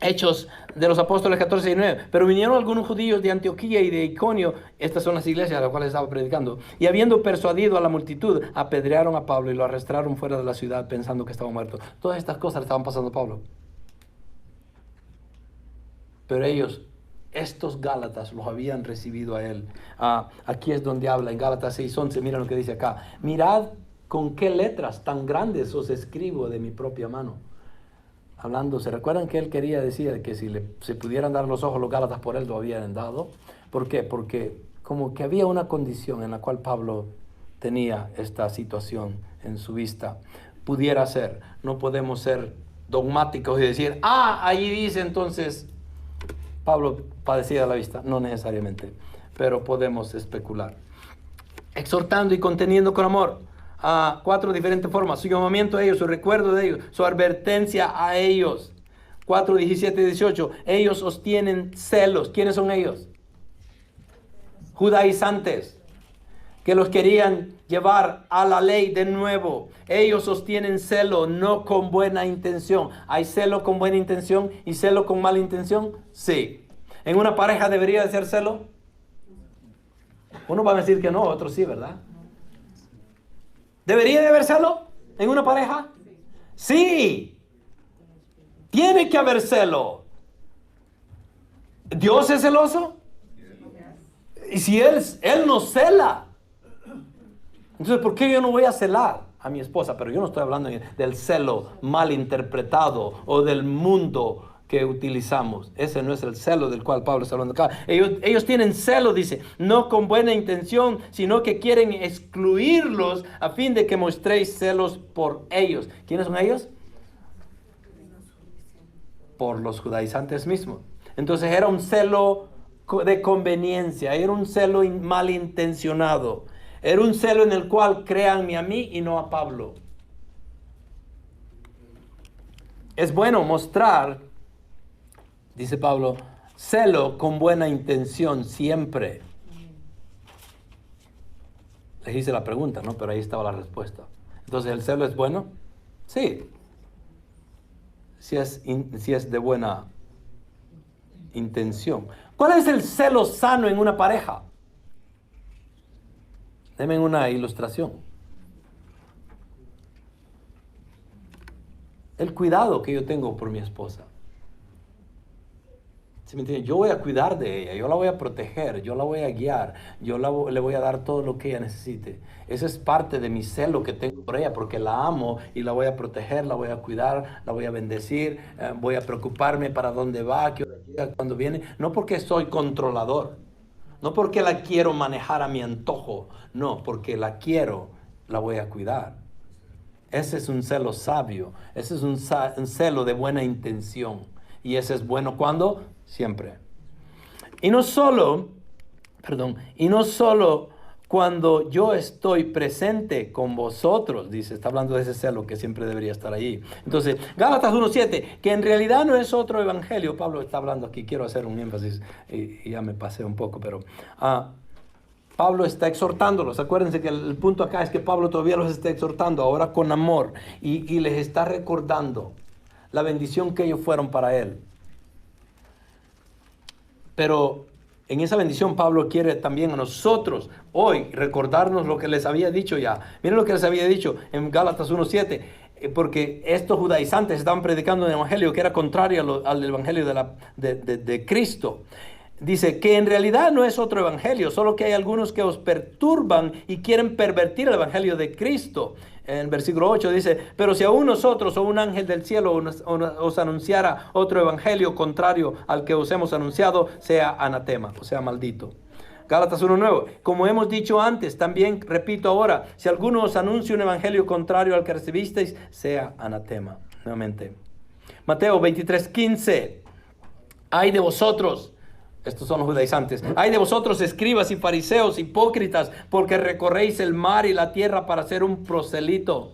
Hechos de los Apóstoles 14 y 19. Pero vinieron algunos judíos de Antioquía y de Iconio, estas son las iglesias a las cuales estaba predicando, y habiendo persuadido a la multitud, apedrearon a Pablo y lo arrastraron fuera de la ciudad pensando que estaba muerto. Todas estas cosas le estaban pasando a Pablo. Pero ellos, estos Gálatas, los habían recibido a él. Aquí es donde habla, en Gálatas 6:11, mira lo que dice acá. Mirad con qué letras tan grandes os escribo de mi propia mano. Hablando, ¿se recuerdan que él quería decir que si se pudieran dar los ojos los Gálatas por él lo habían dado? ¿Por qué? Porque como que había una condición en la cual Pablo tenía esta situación en su vista. Pudiera ser, no podemos ser dogmáticos y decir, ahí dice entonces Pablo padecía de la vista, no necesariamente, pero podemos especular. Exhortando y conteniendo con amor. A 4 diferentes formas: su llamamiento a ellos, su recuerdo de ellos, su advertencia a ellos. 4, 17 y 18. Ellos sostienen celos. ¿Quiénes son ellos? Judaizantes, que los querían llevar a la ley de nuevo. Ellos sostienen celo, no con buena intención. ¿Hay celo con buena intención y celo con mala intención? Sí. ¿En una pareja debería de ser celo? Uno va a decir que no, otro sí, ¿verdad? ¿Debería de haber celo en una pareja? Sí. Tiene que haber celo. ¿Dios es celoso? Y si Él nos cela, entonces ¿por qué yo no voy a celar a mi esposa? Pero yo no estoy hablando del celo mal interpretado o del mundo que utilizamos. Ese no es el celo del cual Pablo está hablando acá. Ellos tienen celo, dice, no con buena intención, sino que quieren excluirlos a fin de que mostréis celos por ellos. ¿Quiénes son ellos? Por los judaizantes mismos. Entonces era un celo de conveniencia, era un celo malintencionado, era un celo en el cual créanme a mí y no a Pablo. Es bueno mostrar, dice Pablo, celo con buena intención siempre. Les hice la pregunta, ¿no? Pero ahí estaba la respuesta. Entonces, ¿el celo es bueno? Sí. Si es de buena intención. ¿Cuál es el celo sano en una pareja? Denme una ilustración. El cuidado que yo tengo por mi esposa. ¿Sí me entienden? Yo voy a cuidar de ella, yo la voy a proteger, yo la voy a guiar, le voy a dar todo lo que ella necesite. Esa es parte de mi celo que tengo por ella, porque la amo y la voy a proteger, la voy a cuidar, la voy a bendecir, voy a preocuparme para dónde va, qué hora llega, cuándo viene. No porque soy controlador, no porque la quiero manejar a mi antojo, no, porque la quiero, la voy a cuidar. Ese es un celo sabio, ese es un celo de buena intención. Y ese es bueno ¿cuándo? Siempre. Y no solo cuando yo estoy presente con vosotros, dice, está hablando de ese celo que siempre debería estar allí. Entonces, Gálatas 1:7, que en realidad no es otro evangelio. Pablo está hablando aquí, quiero hacer un énfasis y ya me pasé un poco, pero Pablo está exhortándolos. Acuérdense que el punto acá es que Pablo todavía los está exhortando, ahora con amor, y les está recordando la bendición que ellos fueron para él. Pero en esa bendición Pablo quiere también a nosotros hoy recordarnos lo que les había dicho ya. Miren lo que les había dicho en Gálatas 1:7, porque estos judaizantes estaban predicando un evangelio que era contrario al evangelio de Cristo. Dice que en realidad no es otro evangelio, solo que hay algunos que os perturban y quieren pervertir el evangelio de Cristo. En el versículo 8 dice, pero si aún nosotros o un ángel del cielo os anunciara otro evangelio contrario al que os hemos anunciado, sea anatema, o sea maldito. Gálatas 1:9, como hemos dicho antes, también repito ahora, si alguno os anuncia un evangelio contrario al que recibisteis, sea anatema. Nuevamente. Mateo 23:15, ay de vosotros. Estos son los judaizantes. Ay de vosotros, escribas y fariseos, hipócritas, porque recorréis el mar y la tierra para ser un proselito.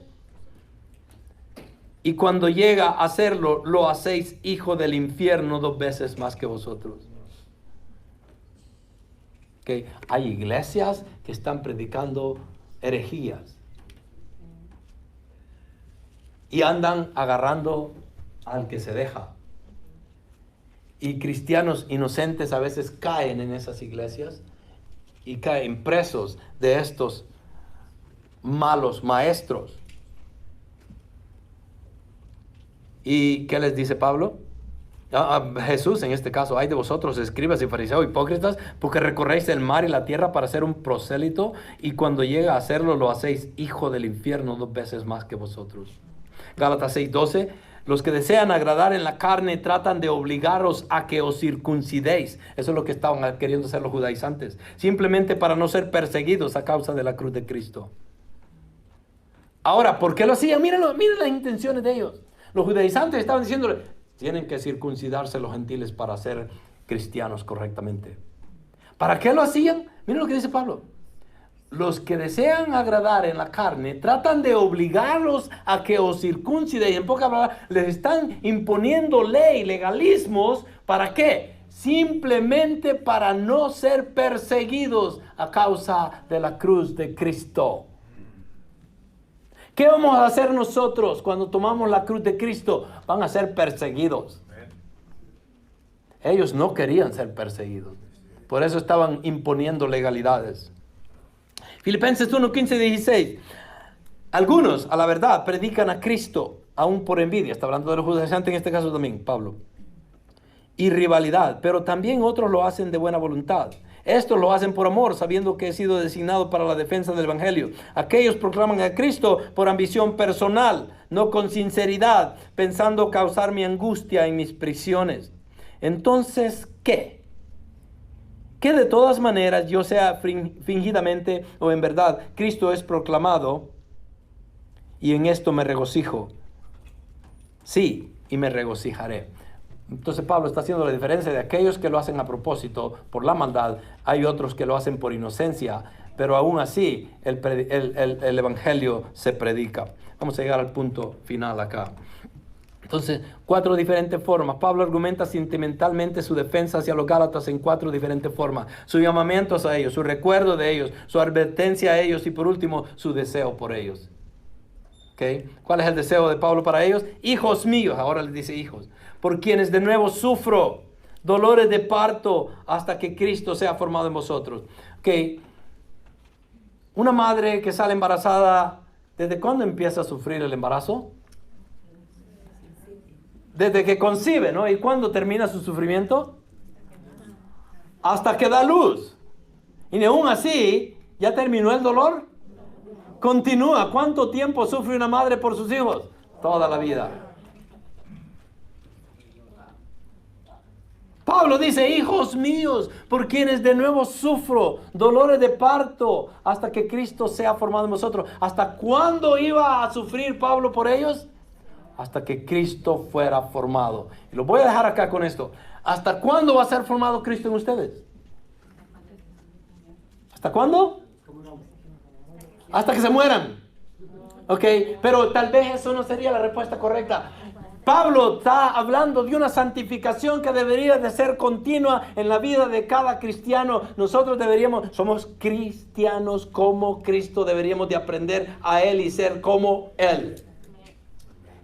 Y cuando llega a hacerlo, lo hacéis hijo del infierno 2 veces más que vosotros. Okay. Hay iglesias que están predicando herejías. Y andan agarrando al que se deja. Y cristianos inocentes a veces caen en esas iglesias y caen presos de estos malos maestros. ¿Y qué les dice Pablo? Jesús en este caso, ay de vosotros, escribas y fariseos hipócritas, porque recorréis el mar y la tierra para ser un prosélito, y cuando llega a hacerlo, lo hacéis hijo del infierno 2 veces más que vosotros. Gálatas 6:12, los que desean agradar en la carne tratan de obligaros a que os circuncidéis. Eso es lo que estaban queriendo hacer los judaizantes, simplemente para no ser perseguidos a causa de la cruz de Cristo. Ahora, ¿por qué lo hacían? Miren las intenciones de ellos. Los judaizantes estaban diciéndole, tienen que circuncidarse los gentiles para ser cristianos correctamente. ¿Para qué lo hacían? Miren lo que dice Pablo. Los que desean agradar en la carne tratan de obligarlos a que os circunciden. Y en pocas palabras, les están imponiendo ley, legalismos. ¿Para qué? Simplemente para no ser perseguidos a causa de la cruz de Cristo. ¿Qué vamos a hacer nosotros cuando tomamos la cruz de Cristo? Van a ser perseguidos. Ellos no querían ser perseguidos. Por eso estaban imponiendo legalidades. Filipenses 1, 15, 16. Algunos, a la verdad, predican a Cristo, aún por envidia. Está hablando de los judaizantes en este caso también, Pablo. Y rivalidad, pero también otros lo hacen de buena voluntad. Estos lo hacen por amor, sabiendo que he sido designado para la defensa del Evangelio. Aquellos proclaman a Cristo por ambición personal, no con sinceridad, pensando causar mi angustia en mis prisiones. Entonces, ¿qué? Que de todas maneras, yo sea fingidamente o en verdad, Cristo es proclamado, y en esto me regocijo. Sí, y me regocijaré. Entonces Pablo está haciendo la diferencia de aquellos que lo hacen a propósito por la maldad. Hay otros que lo hacen por inocencia, pero aún así el Evangelio se predica. Vamos a llegar al punto final acá. Entonces, 4 diferentes formas. Pablo argumenta sentimentalmente su defensa hacia los Gálatas en 4 diferentes formas. Su llamamiento a ellos, su recuerdo de ellos, su advertencia a ellos y por último, su deseo por ellos. ¿Okay? ¿Cuál es el deseo de Pablo para ellos? Hijos míos, ahora les dice hijos, por quienes de nuevo sufro dolores de parto hasta que Cristo sea formado en vosotros. ¿Okay? Una madre que sale embarazada, ¿desde cuándo empieza a sufrir el embarazo? Desde que concibe, ¿no? ¿Y cuándo termina su sufrimiento? Hasta que da luz. Y aún así, ¿ya terminó el dolor? Continúa. ¿Cuánto tiempo sufre una madre por sus hijos? Toda la vida. Pablo dice, hijos míos, por quienes de nuevo sufro dolores de parto hasta que Cristo sea formado en vosotros. ¿Hasta cuándo iba a sufrir Pablo por ellos? Hasta que Cristo fuera formado. Y lo voy a dejar acá con esto. ¿Hasta cuándo va a ser formado Cristo en ustedes? ¿Hasta cuándo? Hasta que se mueran. Ok, pero tal vez eso no sería la respuesta correcta. Pablo está hablando de una santificación que debería de ser continua en la vida de cada cristiano. Nosotros somos cristianos como Cristo, deberíamos de aprender a Él y ser como Él.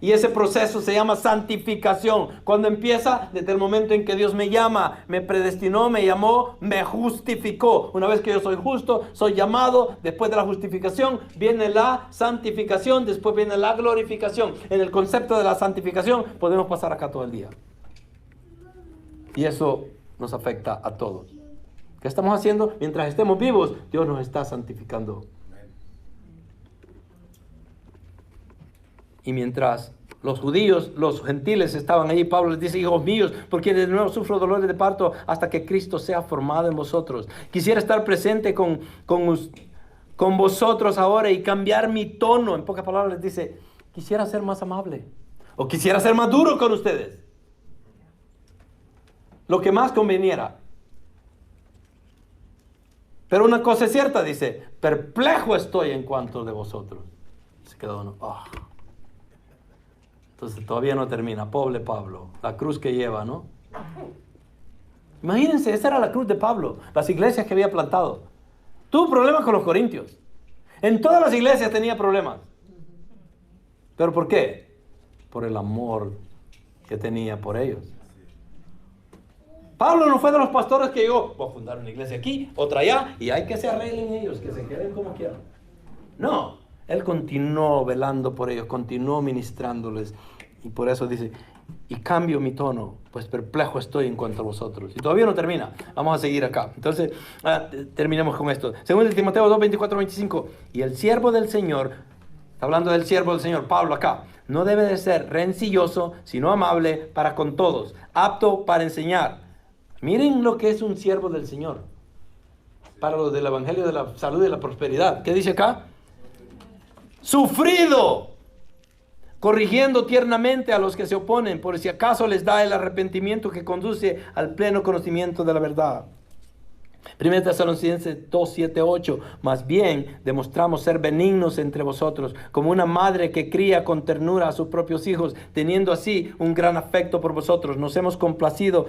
Y ese proceso se llama santificación. Cuando empieza, desde el momento en que Dios me llama, me predestinó, me llamó, me justificó. Una vez que yo soy justo, soy llamado, después de la justificación viene la santificación, después viene la glorificación. En el concepto de la santificación podemos pasar acá todo el día. Y eso nos afecta a todos. ¿Qué estamos haciendo? Mientras estemos vivos, Dios nos está santificando. Y mientras los judíos, los gentiles estaban allí, Pablo les dice, hijos míos, por quienes de nuevo sufro dolores de parto hasta que Cristo sea formado en vosotros. Quisiera estar presente con vosotros ahora y cambiar mi tono. En pocas palabras les dice, quisiera ser más amable o quisiera ser más duro con ustedes. Lo que más conveniera. Pero una cosa es cierta, dice, perplejo estoy en cuanto de vosotros. Se quedó uno, Entonces todavía no termina. Pobre Pablo, la cruz que lleva, ¿no? Imagínense, esa era la cruz de Pablo, las iglesias que había plantado. Tuvo problemas con los corintios. En todas las iglesias tenía problemas. ¿Pero por qué? Por el amor que tenía por ellos. Pablo no fue de los pastores que llegó, voy a fundar una iglesia aquí, otra allá, y hay que se arreglen ellos, que se queden como quieran. No. Él continuó velando por ellos, continuó ministrándoles. Y por eso dice, y cambio mi tono, pues perplejo estoy en cuanto a vosotros. Y todavía no termina. Vamos a seguir acá. Entonces, terminemos con esto. Según el Timoteo 2, 24, 25. Y el siervo del Señor, está hablando del siervo del Señor, Pablo acá, no debe de ser rencilloso, sino amable para con todos, apto para enseñar. Miren lo que es un siervo del Señor. Para los del Evangelio de la Salud y la Prosperidad. ¿Qué dice acá? Sufrido, corrigiendo tiernamente a los que se oponen, por si acaso les da el arrepentimiento que conduce al pleno conocimiento de la verdad. 1 Tesalonicenses 2, 7, 8. Más bien demostramos ser benignos entre vosotros, como una madre que cría con ternura a sus propios hijos, teniendo así un gran afecto por vosotros. Nos hemos complacido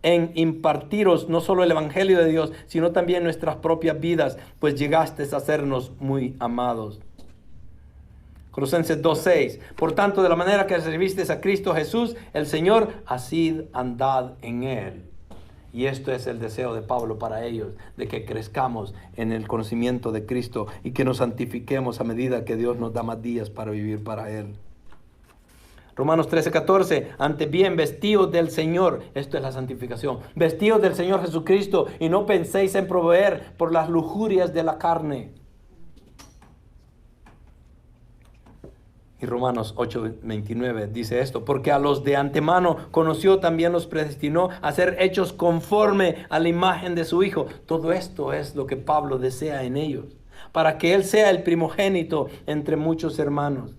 en impartiros no solo el Evangelio de Dios, sino también nuestras propias vidas, pues llegasteis a sernos muy amados. Colosenses 2:6. Por tanto, de la manera que servisteis a Cristo Jesús, el Señor, así andad en Él. Y esto es el deseo de Pablo para ellos, de que crezcamos en el conocimiento de Cristo y que nos santifiquemos a medida que Dios nos da más días para vivir para Él. Romanos 13:14. Antes bien, vestidos del Señor, esto es la santificación, vestidos del Señor Jesucristo, y no penséis en proveer por las lujurias de la carne. Y Romanos 8:29 dice esto: porque a los de antemano conoció, también los predestinó a ser hechos conforme a la imagen de su Hijo. Todo esto es lo que Pablo desea en ellos, para que Él sea el primogénito entre muchos hermanos.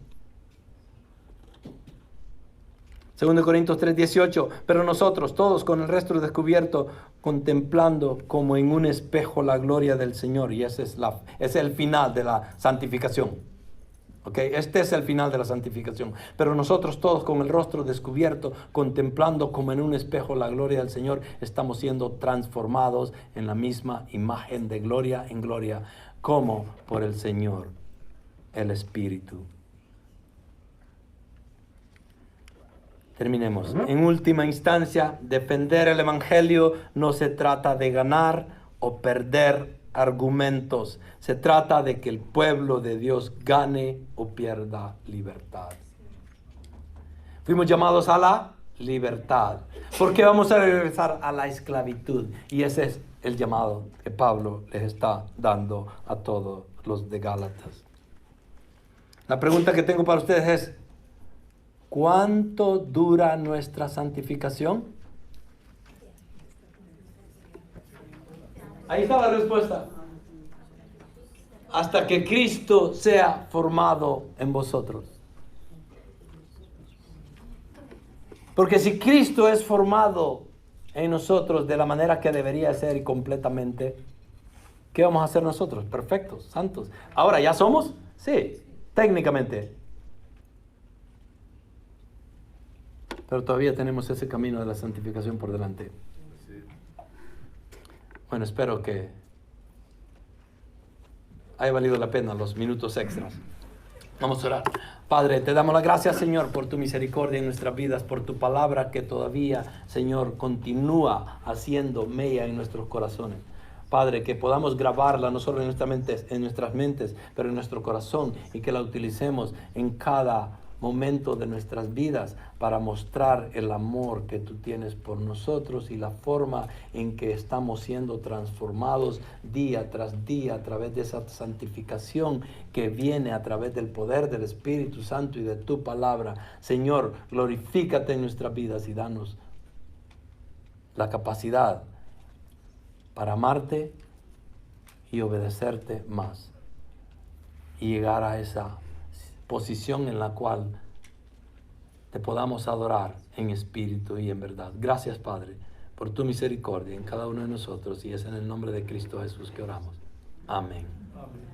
2 Corintios 3:18. Pero nosotros todos con el rostro descubierto, contemplando como en un espejo la gloria del Señor. Y ese es el final de la santificación. Okay, este es el final de la santificación. Pero nosotros todos con el rostro descubierto, contemplando como en un espejo la gloria del Señor, estamos siendo transformados en la misma imagen de gloria en gloria, como por el Señor, el Espíritu. Terminemos. En última instancia, defender el Evangelio no se trata de ganar o perder argumentos. Se trata de que el pueblo de Dios gane o pierda libertad. Fuimos llamados a la libertad. ¿Por qué vamos a regresar a la esclavitud? Y ese es el llamado que Pablo les está dando a todos los de Gálatas. La pregunta que tengo para ustedes es: ¿cuánto dura nuestra santificación? Ahí está la respuesta. Hasta que Cristo sea formado en vosotros. Porque si Cristo es formado en nosotros de la manera que debería ser y completamente, ¿qué vamos a hacer nosotros? Perfectos, santos. Ahora, ¿ya somos? Sí, técnicamente. Pero todavía tenemos ese camino de la santificación por delante. Bueno, espero que haya valido la pena los minutos extras. Vamos a orar. Padre, te damos las gracias, Señor, por tu misericordia en nuestras vidas, por tu palabra que todavía, Señor, continúa haciendo mella en nuestros corazones. Padre, que podamos grabarla no solo en nuestras mentes, pero en nuestro corazón, y que la utilicemos en cada momento de nuestras vidas para mostrar el amor que tú tienes por nosotros y la forma en que estamos siendo transformados día tras día a través de esa santificación que viene a través del poder del Espíritu Santo y de tu palabra. Señor, glorifícate en nuestras vidas y danos la capacidad para amarte y obedecerte más y llegar a esa posición en la cual te podamos adorar en espíritu y en verdad. Gracias, Padre, por tu misericordia en cada uno de nosotros, y es en el nombre de Cristo Jesús que oramos. Amén. Amén.